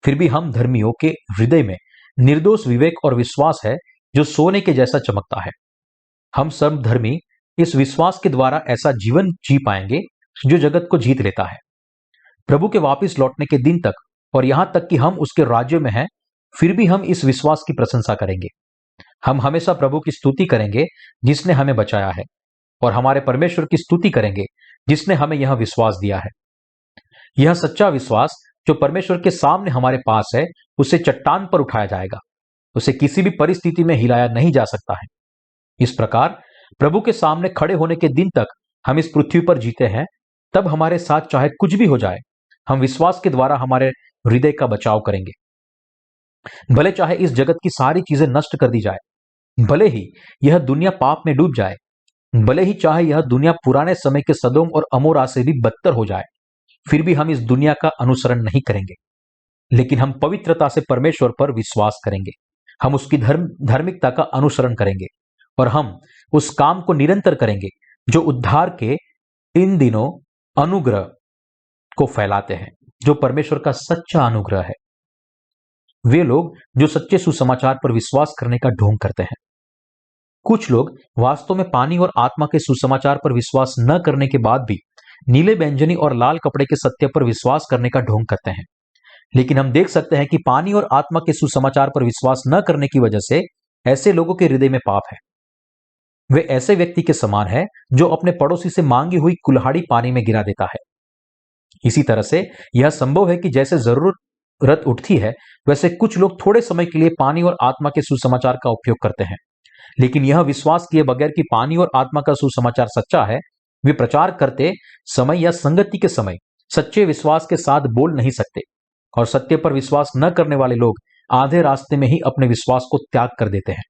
फिर भी हम धर्मियों के हृदय में निर्दोष विवेक और विश्वास है, जो सोने के जैसा चमकता है। हम सब धर्मी इस विश्वास के द्वारा ऐसा जीवन जी पाएंगे जो जगत को जीत लेता है। प्रभु के वापस लौटने के दिन तक और यहां तक कि हम उसके राज्य में हैं, फिर भी हम इस विश्वास की प्रशंसा करेंगे। हम हमेशा प्रभु की स्तुति करेंगे जिसने हमें बचाया है, और हमारे परमेश्वर की स्तुति करेंगे जिसने हमें यह विश्वास दिया है। यह सच्चा विश्वास जो परमेश्वर के सामने हमारे पास है, उसे चट्टान पर उठाया जाएगा। उसे किसी भी परिस्थिति में हिलाया नहीं जा सकता है। इस प्रकार प्रभु के सामने खड़े होने के दिन तक हम इस पृथ्वी पर जीते हैं। तब हमारे साथ चाहे कुछ भी हो जाए, हम विश्वास के द्वारा हमारे हृदय का बचाव करेंगे। भले चाहे इस जगत की सारी चीजें नष्ट कर दी जाए, भले ही यह दुनिया पाप में डूब जाए, भले ही चाहे यह दुनिया पुराने समय के सदोम और अमोरा से भी बदतर हो जाए, फिर भी हम इस दुनिया का अनुसरण नहीं करेंगे, लेकिन हम पवित्रता से परमेश्वर पर विश्वास करेंगे। हम उसकी धार्मिकता का अनुसरण करेंगे, और हम उस काम को निरंतर करेंगे जो उद्धार के इन दिनों अनुग्रह को फैलाते हैं, जो परमेश्वर का सच्चा अनुग्रह है। वे लोग जो सच्चे सुसमाचार पर विश्वास करने का ढोंग करते हैं। कुछ लोग वास्तव में पानी और आत्मा के सुसमाचार पर विश्वास न करने के बाद भी नीले बैंजनी और लाल कपड़े के सत्य पर विश्वास करने का ढोंग करते हैं। लेकिन हम देख सकते हैं कि पानी और आत्मा के सुसमाचार पर विश्वास न करने की वजह से ऐसे लोगों के हृदय में पाप है। वे ऐसे व्यक्ति के समान है जो अपने पड़ोसी से मांगी हुई कुल्हाड़ी पानी में गिरा देता है। इसी तरह से यह संभव है कि जैसे जरूरत उठती है, वैसे कुछ लोग थोड़े समय के लिए पानी और आत्मा के सुसमाचार का उपयोग करते हैं, लेकिन यह विश्वास किए बगैर कि पानी और आत्मा का सुसमाचार सच्चा है, वे प्रचार करते समय या संगति के समय सच्चे विश्वास के साथ बोल नहीं सकते, और सत्य पर विश्वास न करने वाले लोग आधे रास्ते में ही अपने विश्वास को त्याग कर देते हैं।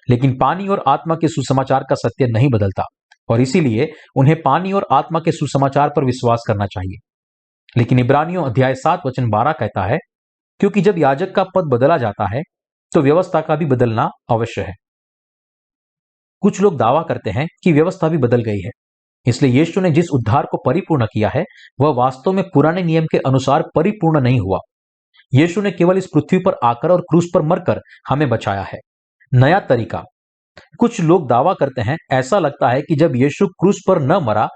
लेकिन पानी और आत्मा के सुसमाचार का सत्य नहीं बदलता, और इसीलिए उन्हें पानी और आत्मा के सुसमाचार पर विश्वास करना चाहिए। लेकिन इब्रानियों अध्याय 7 वचन 12 कहता है, क्योंकि जब याजक का पद बदला जाता है, तो व्यवस्था का भी बदलना अवश्य है। कुछ लोग दावा करते हैं कि व्यवस्था भी बदल गई है, इसलिए यीशु ने जिस उद्धार को परिपूर्ण किया है, वह वास्तव में पुराने नियम के अनुसार परिपूर्ण नहीं हुआ। यीशु ने केवल इस पृथ्वी पर आकर और क्रूस पर मरकर हमें बचाया है। नया तरीका। कुछ लोग दावा करते हैं, ऐसा लगता है कि जब यीशु क्रूस पर न मरा,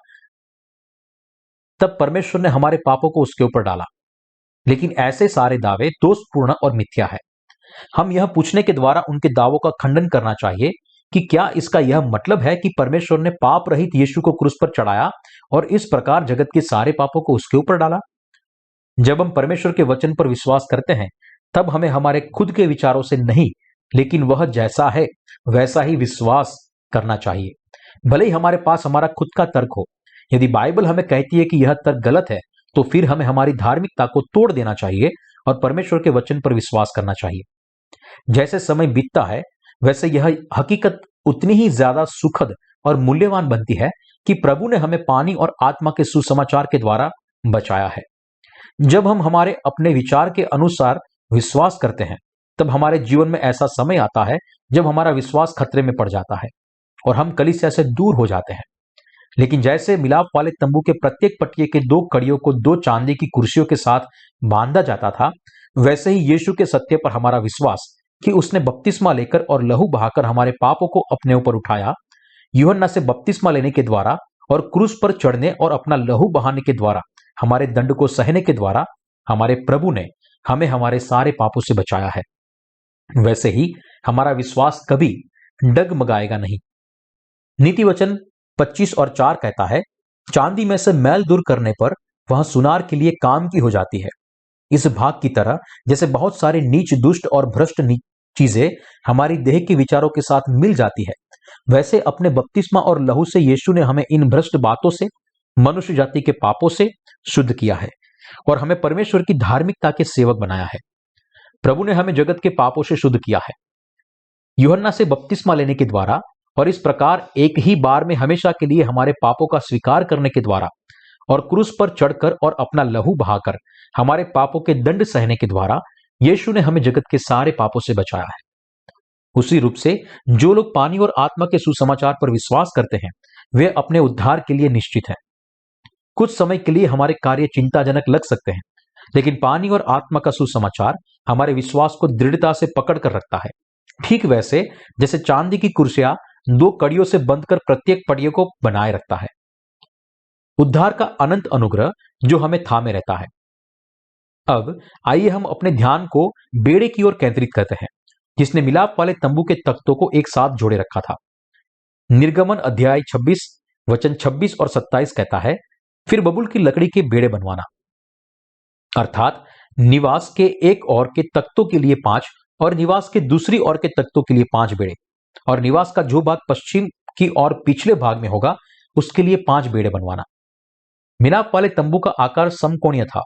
तब परमेश्वर ने हमारे पापों को उसके ऊपर डाला। लेकिन ऐसे सारे दावे दोषपूर्ण और मिथ्या है। हम यह पूछने के द्वारा उनके दावों का खंडन करना चाहिए कि क्या इसका यह मतलब है कि परमेश्वर ने पाप रहित यीशु को क्रूस पर चढ़ाया और इस प्रकार जगत के सारे पापों को उसके ऊपर डाला? जब हम परमेश्वर के वचन पर विश्वास करते हैं, तब हमें हमारे खुद के विचारों से नहीं, लेकिन वह जैसा है वैसा ही विश्वास करना चाहिए, भले ही हमारे पास हमारा खुद का तर्क हो। यदि बाइबल हमें कहती है कि यह तर्क गलत है, तो फिर हमें हमारी धार्मिकता को तोड़ देना चाहिए और परमेश्वर के वचन पर विश्वास करना चाहिए। जैसे समय बीतता है, वैसे यह हकीकत उतनी ही ज्यादा सुखद और मूल्यवान बनती है कि प्रभु ने हमें पानी और आत्मा के सुसमाचार के द्वारा बचाया है। जब हम हमारे अपने विचार के अनुसार विश्वास करते हैं, तब हमारे जीवन में ऐसा समय आता है जब हमारा विश्वास खतरे में पड़ जाता है और हम कलीसिया से दूर हो जाते हैं। लेकिन जैसे मिलाप वाले तंबू के प्रत्येक पटिये के 2 कड़ियों को 2 चांदी की कुर्सियों के साथ बांधा जाता था, वैसे ही यीशु के सत्य पर हमारा विश्वास कि उसने बपतिस्मा लेकर और लहू बहाकर हमारे पापों को अपने ऊपर उठाया, यूहन्ना से बपतिस्मा लेने के द्वारा और क्रूस पर चढ़ने और अपना लहू बहाने के द्वारा, हमारे दंड को सहने के द्वारा, हमारे प्रभु ने हमें हमारे सारे पापों से बचाया है। वैसे ही हमारा विश्वास कभी डगमगाएगा नहीं। नीति वचन 25 और 4 कहता है, चांदी में से मैल दूर करने पर वहां सुनार के लिए काम की हो जाती है। इस भाग की तरह जैसे बहुत सारे नीच, दुष्ट और भ्रष्ट चीजें हमारी देह के विचारों के साथ मिल जाती है, वैसे अपने बपतिस्मा और लहू से यीशु ने हमें इन भ्रष्ट बातों से, मनुष्य जाति के पापों से शुद्ध किया है और हमें परमेश्वर की धार्मिकता के सेवक बनाया है। प्रभु ने हमें जगत के पापों से शुद्ध किया है यूहन्ना से बपतिस्मा लेने के द्वारा, और इस प्रकार एक ही बार में हमेशा के लिए हमारे पापों का स्वीकार करने के द्वारा और क्रूस पर चढ़कर और अपना लहू बहाकर हमारे पापों के दंड सहने के द्वारा यीशु ने हमें जगत के सारे पापों से बचाया है। उसी रूप से जो लोग पानी और आत्मा के सुसमाचार पर विश्वास करते हैं वे अपने उद्धार के लिए निश्चित हैं। कुछ समय के लिए हमारे कार्य चिंताजनक लग सकते हैं, लेकिन पानी और आत्मा का सुसमाचार हमारे विश्वास को दृढ़ता से पकड़ कर रखता है, ठीक वैसे जैसे चांदी की कुर्सियां दो कड़ियों से बंधकर प्रत्येक पड़ियों को बनाए रखता है। उद्धार का अनंत अनुग्रह जो हमें थामे रहता है। अब आइए हम अपने ध्यान को बेड़े की ओर केंद्रित करते हैं, जिसने मिलाप वाले तंबू के तख्तों को एक साथ जोड़े रखा था। निर्गमन अध्याय 26 वचन 26 और 27 कहता है, फिर बबूल की लकड़ी के बेड़े बनवाना, अर्थात निवास के एक ओर के तख्तों के लिए 5 और निवास के दूसरी ओर के तख्तों के लिए 5 बेड़े, और निवास का जो भाग पश्चिम की ओर पिछले भाग में होगा उसके लिए 5 बेड़े बनवाना। मिलाप वाले तंबू का आकार समकोणीय था।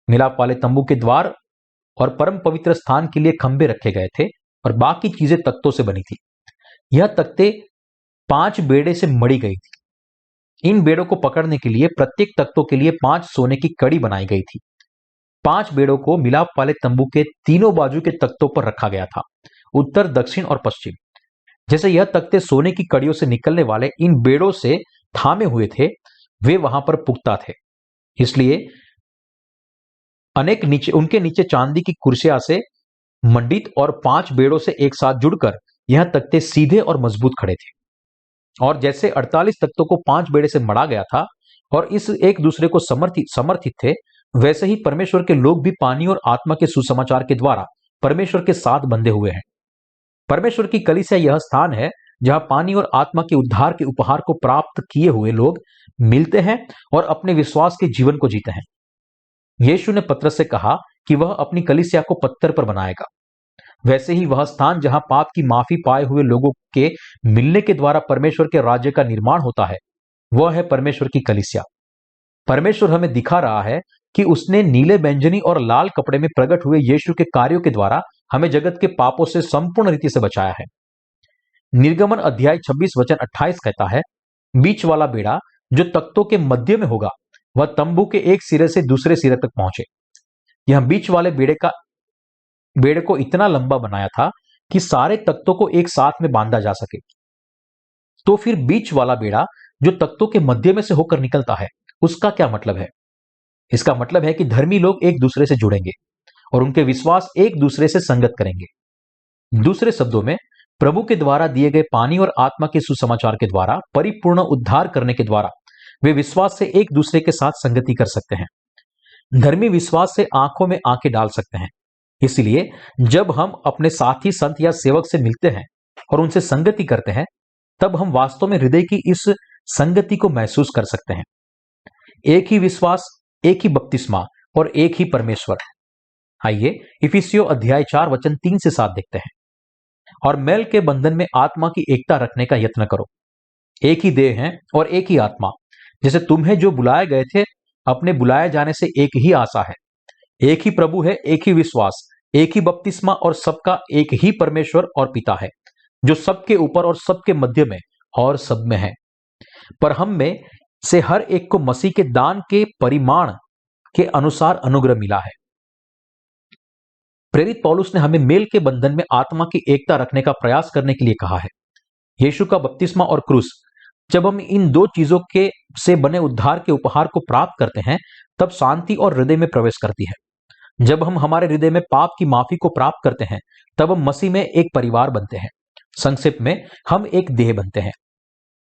मिलाप वाले तंबू के द्वार और परम पवित्र स्थान के लिए खंभे रखे गए थे और बाकी चीजें तख्तों से बनी थी। यह तख्ते 5 बेड़े से मड़ी गई थी। इन बेड़ों को पकड़ने के लिए प्रत्येक तख्तों के लिए 5 सोने की कड़ी बनाई गई थी। 5 बेड़ों को मिलाप वाले तंबू के तीनों बाजू के तख्तों पर रखा गया था, उत्तर, दक्षिण और पश्चिम। जैसे यह तख्ते सोने की कड़ियों से निकलने वाले इन बेड़ों से थामे हुए थे, वे वहां पर पुख्ता थे, इसलिए उनके नीचे चांदी की कुर्सियां से मंडित और 5 बेड़ों से एक साथ जुड़कर यह तख्ते सीधे और मजबूत खड़े थे। और जैसे 48 तख्तों को 5 बेड़े से मढ़ा गया था और इस एक दूसरे को समर्थित थे, वैसे ही परमेश्वर के लोग भी पानी और आत्मा के सुसमाचार के द्वारा परमेश्वर के साथ बंधे हुए हैं। परमेश्वर की कलीसिया यह स्थान है जहां पानी और आत्मा के उद्धार के उपहार को प्राप्त किए हुए लोग मिलते हैं और अपने विश्वास के जीवन को जीते हैं। यीशु ने पतरस से कहा कि वह अपनी कलीसिया को पत्थर पर बनाएगा। वैसे ही वह स्थान जहां पाप की माफी पाए हुए लोगों के मिलने के द्वारा परमेश्वर के राज्य का निर्माण होता है, वह है परमेश्वर की कलीसिया। परमेश्वर हमें दिखा रहा है कि उसने नीले, बैंगनी और लाल कपड़े में प्रकट हुए यीशु के कार्यों के द्वारा हमें जगत के पापों से संपूर्ण रीति से बचाया है। निर्गमन अध्याय 26 वचन 28 कहता है, बीच वाला बेड़ा जो तख्तों के मध्य में होगा वह तंबू के एक सिरे से दूसरे सिरे तक पहुंचे। यह बीच वाले बेड़े को इतना लंबा बनाया था कि सारे तख्तों को एक साथ में बांधा जा सके। तो फिर बीच वाला बेड़ा जो तख्तों के मध्य में से होकर निकलता है, उसका क्या मतलब है? इसका मतलब है कि धर्मी लोग एक दूसरे से जुड़ेंगे और उनके विश्वास एक दूसरे से संगत करेंगे। दूसरे शब्दों में, प्रभु के द्वारा दिए गए पानी और आत्मा के सुसमाचार के द्वारा परिपूर्ण उद्धार करने के द्वारा वे विश्वास से एक दूसरे के साथ संगति कर सकते हैं। धर्मी विश्वास से आंखों में आंखें डाल सकते हैं। इसलिए जब हम अपने साथी, संत या सेवक से मिलते हैं और उनसे संगति करते हैं, तब हम वास्तव में हृदय की इस संगति को महसूस कर सकते हैं। एक ही विश्वास, एक ही बपतिस्मा और एक ही परमेश्वर। आइए इफिसियों अध्याय 4 वचन 3 से 7 देखते हैं। और मेल के बंधन में आत्मा की एकता रखने का यत्न करो। एक ही देह है और एक ही आत्मा, जैसे तुम्हें जो बुलाए गए थे अपने बुलाए जाने से एक ही आशा है। एक ही प्रभु है, एक ही विश्वास, एक ही बपतिस्मा और सबका एक ही परमेश्वर और पिता है, जो सबके ऊपर और सबके मध्य में और सब में है। पर हम में से हर एक को मसीह के दान के परिमाण के अनुसार अनुग्रह मिला है। प्रेरित पौलुस ने हमें मेल के बंधन में आत्मा की एकता रखने का प्रयास करने के लिए कहा है। यीशु का बपतिस्मा और क्रूस, जब हम इन दो चीजों के से बने उद्धार के उपहार को प्राप्त करते हैं, तब शांति और हृदय में प्रवेश करती है। जब हम हमारे हृदय में पाप की माफी को प्राप्त करते हैं, तब हम मसीह में एक परिवार बनते हैं। संक्षेप में, हम एक देह बनते हैं।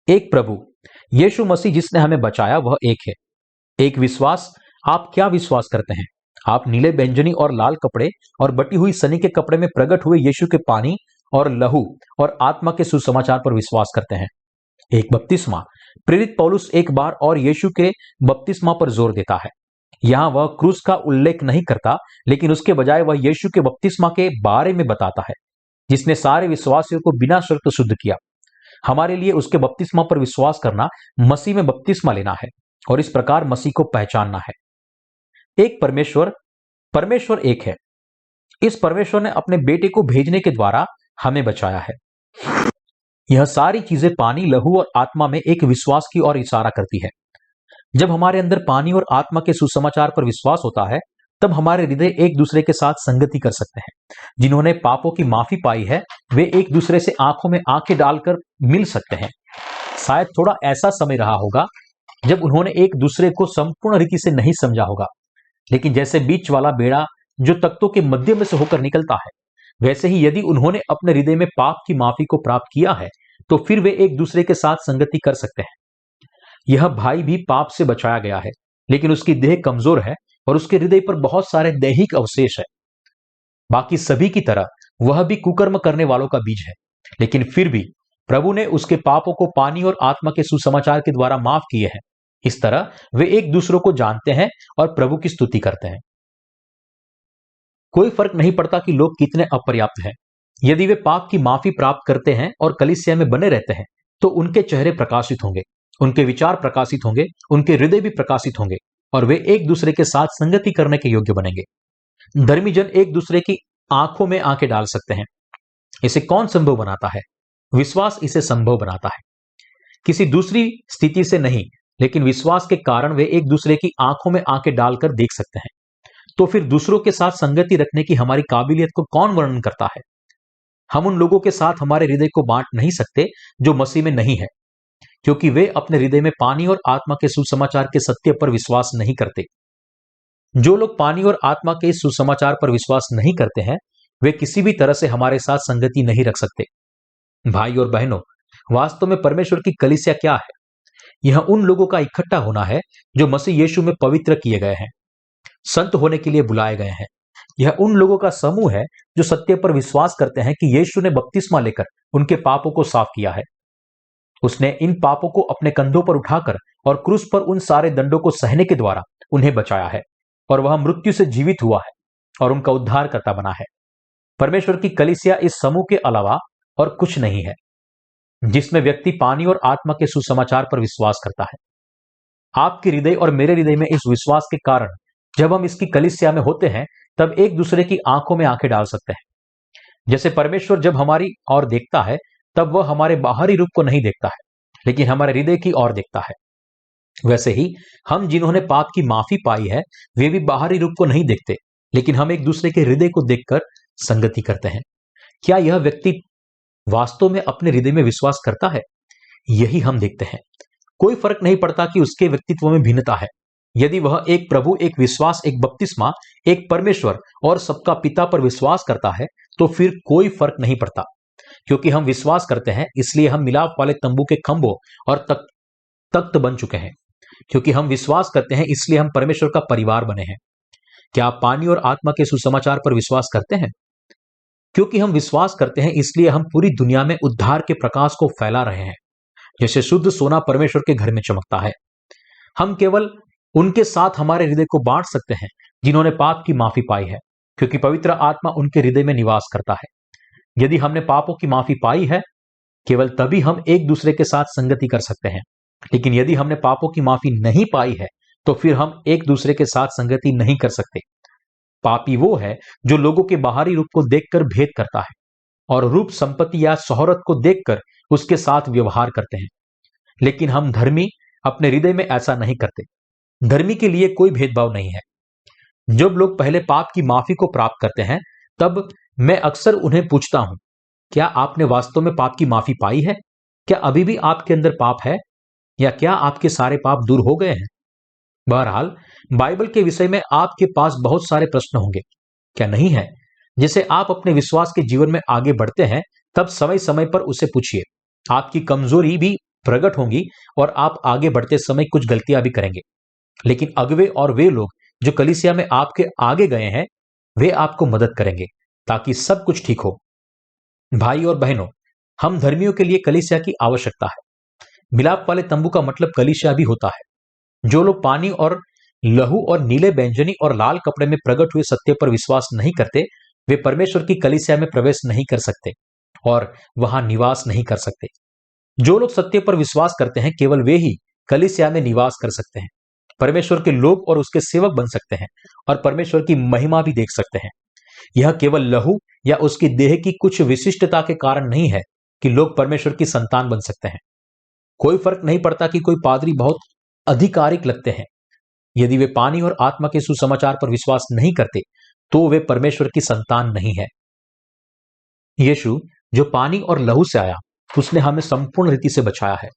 एक प्रभु यीशु मसीह जिसने हमें बचाया, वह एक है। एक विश्वास। आप क्या विश्वास करते हैं? आप नीले, बैंगनी और लाल कपड़े और बटी हुई सनी के कपड़े में प्रकट हुए यीशु के पानी और लहू और आत्मा के सुसमाचार पर विश्वास करते हैं। एक बपतिस्मा। प्रेरित पौलुस एक बार और यीशु के बपतिस्मा पर जोर देता है। यहां वह क्रूस का उल्लेख नहीं करता, लेकिन उसके बजाय वह यीशु के बपतिस्मा के बारे में बताता है, जिसने सारे विश्वासियों को बिना शर्त शुद्ध किया। हमारे लिए उसके बपतिस्मा पर विश्वास करना मसीह में बपतिस्मा लेना है और इस प्रकार मसीह को पहचानना है। एक परमेश्वर परमेश्वर एक है। इस परमेश्वर ने अपने बेटे को भेजने के द्वारा हमें बचाया है। यह सारी चीजें पानी, लहू और आत्मा में एक विश्वास की ओर इशारा करती है। जब हमारे अंदर पानी और आत्मा के सुसमाचार पर विश्वास होता है, तब हमारे हृदय एक दूसरे के साथ संगति कर सकते हैं। जिन्होंने पापों की माफी पाई है, वे एक दूसरे से आंखों में आंखें डालकर मिल सकते हैं। शायद थोड़ा ऐसा समय रहा होगा जब उन्होंने एक दूसरे को संपूर्ण रीति से नहीं समझा होगा, लेकिन जैसे बीच वाला बेड़ा जो तख्तों के मध्य में से होकर निकलता है, वैसे ही यदि उन्होंने अपने हृदय में पाप की माफी को प्राप्त किया है, तो फिर वे एक दूसरे के साथ संगति कर सकते हैं। यह भाई भी पाप से बचाया गया है, लेकिन उसकी देह कमजोर है और उसके हृदय पर बहुत सारे दैहिक अवशेष है। बाकी सभी की तरह वह भी कुकर्म करने वालों का बीज है, लेकिन फिर भी प्रभु ने उसके पापों को पानी और आत्मा के सुसमाचार के द्वारा माफ किए हैं। इस तरह वे एक दूसरे को जानते हैं और प्रभु की स्तुति करते हैं। कोई फर्क नहीं पड़ता कि लोग कितने अपर्याप्त हैं। यदि वे पाप की माफी प्राप्त करते हैं और कलीसिया में बने रहते हैं, तो उनके चेहरे प्रकाशित होंगे, उनके विचार प्रकाशित होंगे, उनके हृदय भी प्रकाशित होंगे और वे एक दूसरे के साथ संगति करने के योग्य बनेंगे। धर्मी जन एक दूसरे की आंखों में आंखें डाल सकते हैं। इसे कौन संभव बनाता है? विश्वास इसे संभव बनाता है। किसी दूसरी स्थिति से नहीं, लेकिन विश्वास के कारण वे एक दूसरे की आंखों में आंखें डालकर देख सकते हैं। तो फिर दूसरों के साथ संगति रखने की हमारी काबिलियत को कौन वर्णन करता है? हम उन लोगों के साथ हमारे हृदय को बांट नहीं सकते जो मसीह में नहीं है, क्योंकि वे अपने हृदय में पानी और आत्मा के सुसमाचार के सत्य पर विश्वास नहीं करते। जो लोग पानी और आत्मा के इस सुसमाचार पर विश्वास नहीं करते हैं, वे किसी भी तरह से हमारे साथ संगति नहीं रख सकते। भाई और बहनों, वास्तव में परमेश्वर की कलीसिया क्या है? यह उन लोगों का इकट्ठा होना है जो मसीह यीशु में पवित्र किए गए हैं, संत होने के लिए बुलाए गए हैं। यह उन लोगों का समूह है जो सत्य पर विश्वास करते हैं कि यीशु ने बपतिस्मा लेकर उनके पापों को साफ किया है। उसने इन पापों को अपने कंधों पर उठाकर और क्रूस पर उन सारे दंडों को सहने के द्वारा उन्हें बचाया है और वह मृत्यु से जीवित हुआ है और उनका उद्धारकर्ता बना है। परमेश्वर की कलीसिया इस समूह के अलावा और कुछ नहीं है, जिसमें व्यक्ति पानी और आत्मा के सुसमाचार पर विश्वास करता है। आपके हृदय और मेरे हृदय में इस विश्वास के कारण जब हम इसकी कलीसिया में होते हैं, तब एक दूसरे की आंखों में आंखें डाल सकते हैं। जैसे परमेश्वर जब हमारी ओर देखता है, तब वह हमारे बाहरी रूप को नहीं देखता है, लेकिन हमारे हृदय की ओर देखता है। वैसे ही हम जिन्होंने पाप की माफी पाई है, वे भी बाहरी रूप को नहीं देखते, लेकिन हम एक दूसरे के हृदय को देखकर संगति करते हैं। क्या यह व्यक्ति वास्तव में अपने हृदय में विश्वास करता है? यही हम देखते हैं। कोई फर्क नहीं पड़ता कि उसके व्यक्तित्व में भिन्नता है। यदि वह एक प्रभु, एक विश्वास, एक बपतिस्मा, एक परमेश्वर और सबका पिता पर विश्वास करता है, तो फिर कोई फर्क नहीं पड़ता। क्योंकि हम विश्वास करते हैं, इसलिए हम मिलाप वाले तंबू के खंभों और तख्त बन चुके हैं। क्योंकि हम विश्वास करते हैं, इसलिए हम परमेश्वर का परिवार बने हैं। क्या आप पानी और आत्मा के सुसमाचार पर विश्वास करते हैं? क्योंकि हम विश्वास करते हैं, इसलिए हम पूरी दुनिया में उद्धार के प्रकाश को फैला रहे हैं, जैसे शुद्ध सोना परमेश्वर के घर में चमकता है। हम केवल उनके साथ हमारे हृदय को बांट सकते हैं जिन्होंने पाप की माफी पाई है, क्योंकि पवित्र आत्मा उनके हृदय में निवास करता है। यदि हमने पापों की माफी पाई है, केवल तभी हम एक दूसरे के साथ संगति कर सकते हैं। लेकिन यदि हमने पापों की माफी नहीं पाई है, तो फिर हम एक दूसरे के साथ संगति नहीं कर सकते। पापी वो है जो लोगों के बाहरी रूप को देखकर भेद करता है और रूप, संपत्ति या शोहरत को देखकर उसके साथ व्यवहार करते हैं। लेकिन हम धर्मी अपने हृदय में ऐसा नहीं करते। धर्मी के लिए कोई भेदभाव नहीं है। जब लोग पहले पाप की माफी को प्राप्त करते हैं, तब मैं अक्सर उन्हें पूछता हूं, क्या आपने वास्तव में पाप की माफी पाई है? क्या अभी भी आपके अंदर पाप है, या क्या आपके सारे पाप दूर हो गए हैं? बहरहाल, बाइबल के विषय में आपके पास बहुत सारे प्रश्न होंगे, क्या नहीं है? जिसे आप अपने विश्वास के जीवन में आगे बढ़ते हैं, तब समय समय पर उसे पूछिए। आपकी कमजोरी भी प्रकट होंगी और आप आगे बढ़ते समय कुछ गलतियां भी करेंगे। लेकिन अगुवे और वे लोग जो कलीसिया में आपके आगे गए हैं, वे आपको मदद करेंगे ताकि सब कुछ ठीक हो। भाई और बहनों, हम धर्मियों के लिए कलीसिया की आवश्यकता है। मिलाप वाले तंबू का मतलब कलीसिया भी होता है। जो लोग पानी और लहू और नीले बैंजनी और लाल कपड़े में प्रकट हुए सत्य पर विश्वास नहीं करते, वे परमेश्वर की कलीसिया में प्रवेश नहीं कर सकते और वहां निवास नहीं कर सकते। जो लोग सत्य पर विश्वास करते हैं, केवल वे ही कलीसिया में निवास कर सकते हैं, परमेश्वर के लोग और उसके सेवक बन सकते हैं और परमेश्वर की महिमा भी देख सकते हैं। यह केवल लहू या उसकी देह की कुछ विशिष्टता के कारण नहीं है कि लोग परमेश्वर की संतान बन सकते हैं। कोई फर्क नहीं पड़ता कि कोई पादरी बहुत आधिकारिक लगते हैं, यदि वे पानी और आत्मा के सुसमाचार पर विश्वास नहीं करते तो वे परमेश्वर की संतान नहीं है। यीशु जो पानी और लहू से आया, उसने हमें संपूर्ण रीति से बचाया है।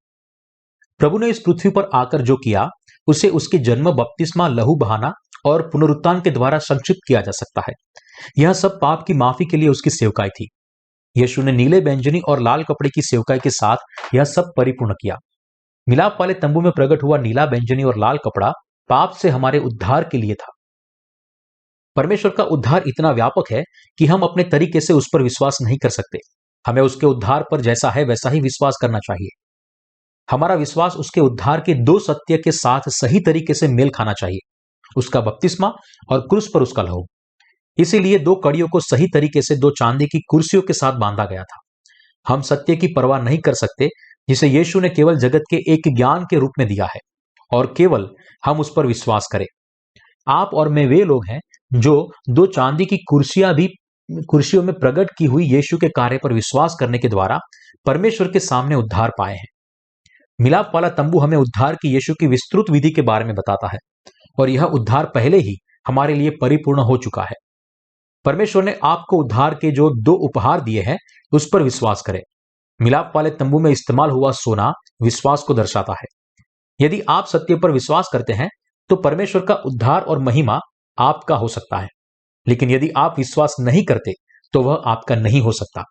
प्रभु ने इस पृथ्वी पर आकर जो किया, उसे उसके जन्म, बपतिस्मा, लहू बहाना और पुनरुत्थान के द्वारा संक्षिप्त किया जा सकता है। यह सब पाप की माफी के लिए उसकी सेवकाई थी। यीशु ने नीले बैंजनी और लाल कपड़े की सेवकाई के साथ यह सब परिपूर्ण किया। मिलाप वाले तंबू में प्रकट हुआ नीला बैंजनी और लाल कपड़ा पाप से हमारे उद्धार के लिए था। परमेश्वर का उद्धार इतना व्यापक है कि हम अपने तरीके से उस पर विश्वास नहीं कर सकते। हमें उसके उद्धार पर जैसा है वैसा ही विश्वास करना चाहिए। हमारा विश्वास उसके उद्धार के दो सत्य के साथ सही तरीके से मेल खाना चाहिए, उसका बपतिस्मा और क्रूस पर उसका लहू। इसीलिए दो कड़ियों को सही तरीके से दो चांदी की कुर्सियों के साथ बांधा गया था। हम सत्य की परवाह नहीं कर सकते जिसे यीशु ने केवल जगत के एक ज्ञान के रूप में दिया है, और केवल हम उस पर विश्वास करें। आप और मैं वे लोग हैं जो दो चांदी की कुर्सियों में प्रकट की हुई यीशु के कार्य पर विश्वास करने के द्वारा परमेश्वर के सामने उद्धार पाए हैं। मिलाप वाला तंबू हमें उद्धार की यीशु की विस्तृत विधि के बारे में बताता है, और यह उद्धार पहले ही हमारे लिए परिपूर्ण हो चुका है। परमेश्वर ने आपको उद्धार के जो दो उपहार दिए हैं, उस पर विश्वास करें। मिलाप वाले तंबू में इस्तेमाल हुआ सोना विश्वास को दर्शाता है। यदि आप सत्य पर विश्वास करते हैं तो परमेश्वर का उद्धार और महिमा आपका हो सकता है, लेकिन यदि आप विश्वास नहीं करते तो वह आपका नहीं हो सकता।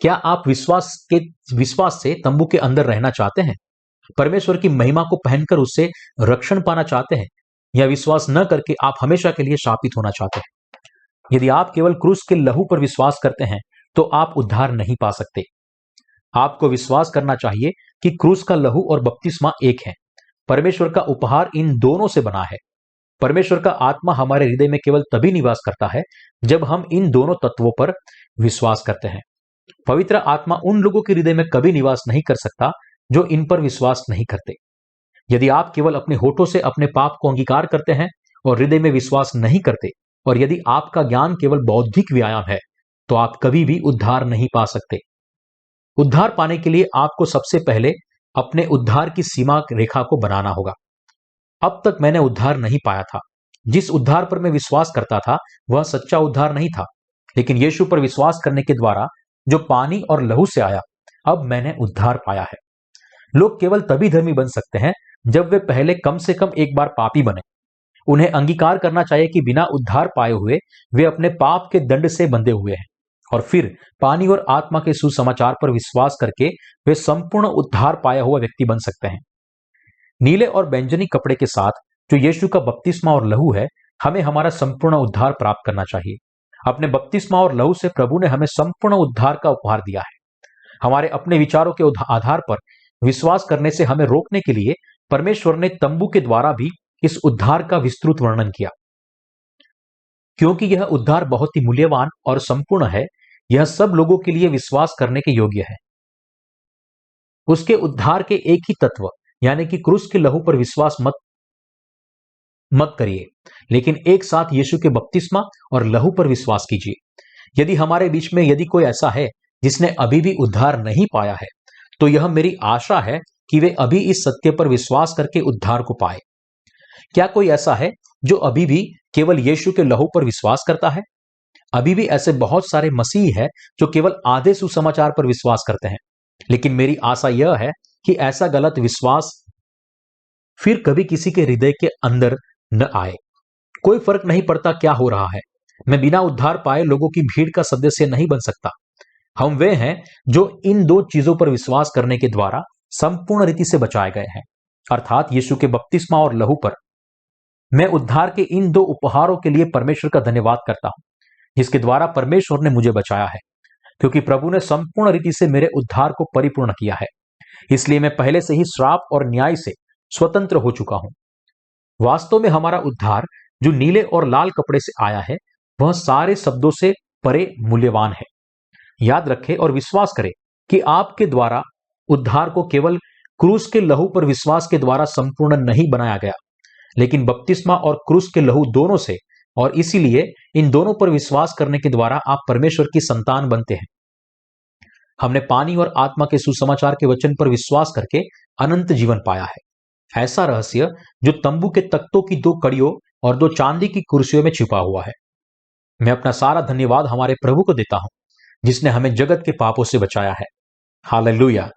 क्या आप विश्वास से तंबू के अंदर रहना चाहते हैं, परमेश्वर की महिमा को पहनकर उससे रक्षण पाना चाहते हैं, या विश्वास न करके आप हमेशा के लिए शापित होना चाहते हैं? यदि आप केवल क्रूस के लहू पर विश्वास करते हैं तो आप उद्धार नहीं पा सकते। आपको विश्वास करना चाहिए कि क्रूस का लहू और बपतिस्मा एक है। परमेश्वर का उपहार इन दोनों से बना है। परमेश्वर का आत्मा हमारे हृदय में केवल तभी निवास करता है जब हम इन दोनों तत्वों पर विश्वास करते हैं। पवित्र आत्मा उन लोगों के हृदय में कभी निवास नहीं कर सकता जो इन पर विश्वास नहीं करते। यदि आप केवल अपने होठों से अपने पाप को अंगीकार करते हैं और हृदय में विश्वास नहीं करते, और यदि आपका ज्ञान केवल बौद्धिक व्यायाम है, तो आप कभी भी उद्धार नहीं पा सकते। उद्धार पाने के लिए आपको सबसे पहले अपने उद्धार की सीमा रेखा को बनाना होगा। अब तक मैंने उद्धार नहीं पाया था। जिस उद्धार पर मैं विश्वास करता था वह सच्चा उद्धार नहीं था, लेकिन यीशु पर विश्वास करने के द्वारा जो पानी और लहू से आया, अब मैंने उद्धार पाया है। लोग केवल तभी धर्मी बन सकते हैं जब वे पहले कम से कम एक बार पापी बने। उन्हें अंगीकार करना चाहिए कि बिना उद्धार पाए हुए वे अपने पाप के दंड से बंधे हुए हैं, और फिर पानी और आत्मा के सुसमाचार पर विश्वास करके वे संपूर्ण उद्धार पाया हुआ व्यक्ति बन सकते हैं। नीले और बैंजनी कपड़े के साथ जो यीशु का बपतिस्मा और लहू है, हमें हमारा संपूर्ण उद्धार प्राप्त करना चाहिए। अपने बपतिस्मा और लहू से प्रभु ने हमें संपूर्ण उद्धार का उपहार दिया है। हमारे अपने विचारों के आधार पर विश्वास करने से हमें रोकने के लिए परमेश्वर ने तंबू के द्वारा भी इस उद्धार का विस्तृत वर्णन किया। क्योंकि यह उद्धार बहुत ही मूल्यवान और संपूर्ण है, यह सब लोगों के लिए विश्वास करने के योग्य है। उसके उद्धार के एक ही तत्व यानी कि क्रूस के लहू पर विश्वास मत करिए, लेकिन एक साथ यीशु के बपतिस्मा और लहू पर विश्वास कीजिए। यदि हमारे बीच में यदि कोई ऐसा है जिसने अभी भी उद्धार नहीं पाया है, तो यह मेरी आशा है कि वे अभी इस सत्य पर विश्वास करके उद्धार को पाए। क्या कोई ऐसा है जो अभी भी केवल यीशु के लहू पर विश्वास करता है? अभी भी ऐसे बहुत सारे मसीह हैं जो केवल आधे सुसमाचार पर विश्वास करते हैं, लेकिन मेरी आशा यह है कि ऐसा गलत विश्वास फिर कभी किसी के हृदय के अंदर न आए। कोई फर्क नहीं पड़ता क्या हो रहा है, मैं बिना उद्धार पाए लोगों की भीड़ का सदस्य नहीं बन सकता। हम वे हैं जो इन दो चीजों पर विश्वास करने के द्वारा संपूर्ण रीति से बचाए गए हैं, अर्थात यीशु के बपतिस्मा और लहू पर। मैं उद्धार के इन दो उपहारों के लिए परमेश्वर का धन्यवाद करता हूं, जिसके द्वारा परमेश्वर ने मुझे बचाया है, क्योंकि प्रभु ने संपूर्ण रीति से मेरे उद्धार को परिपूर्ण किया है। इसलिए मैं पहले से ही श्राप और न्याय से स्वतंत्र हो चुका हूं। वास्तव में हमारा उद्धार जो नीले और लाल कपड़े से आया है, वह सारे शब्दों से परे मूल्यवान है। याद रखें और विश्वास करें कि आपके द्वारा उद्धार को केवल क्रूस के लहू पर विश्वास के द्वारा संपूर्ण नहीं बनाया गया, लेकिन बपतिस्मा और क्रूस के लहू दोनों से, और इसीलिए इन दोनों पर विश्वास करने के द्वारा आप परमेश्वर की संतान बनते हैं। हमने पानी और आत्मा के सुसमाचार के वचन पर विश्वास करके अनंत जीवन पाया है। ऐसा रहस्य जो तंबू के तख्तों की 2 कड़ियों और 2 चांदी की कुर्सियों में छिपा हुआ है। मैं अपना सारा धन्यवाद हमारे प्रभु को देता हूं, जिसने हमें जगत के पापों से बचाया है। हालेलुया।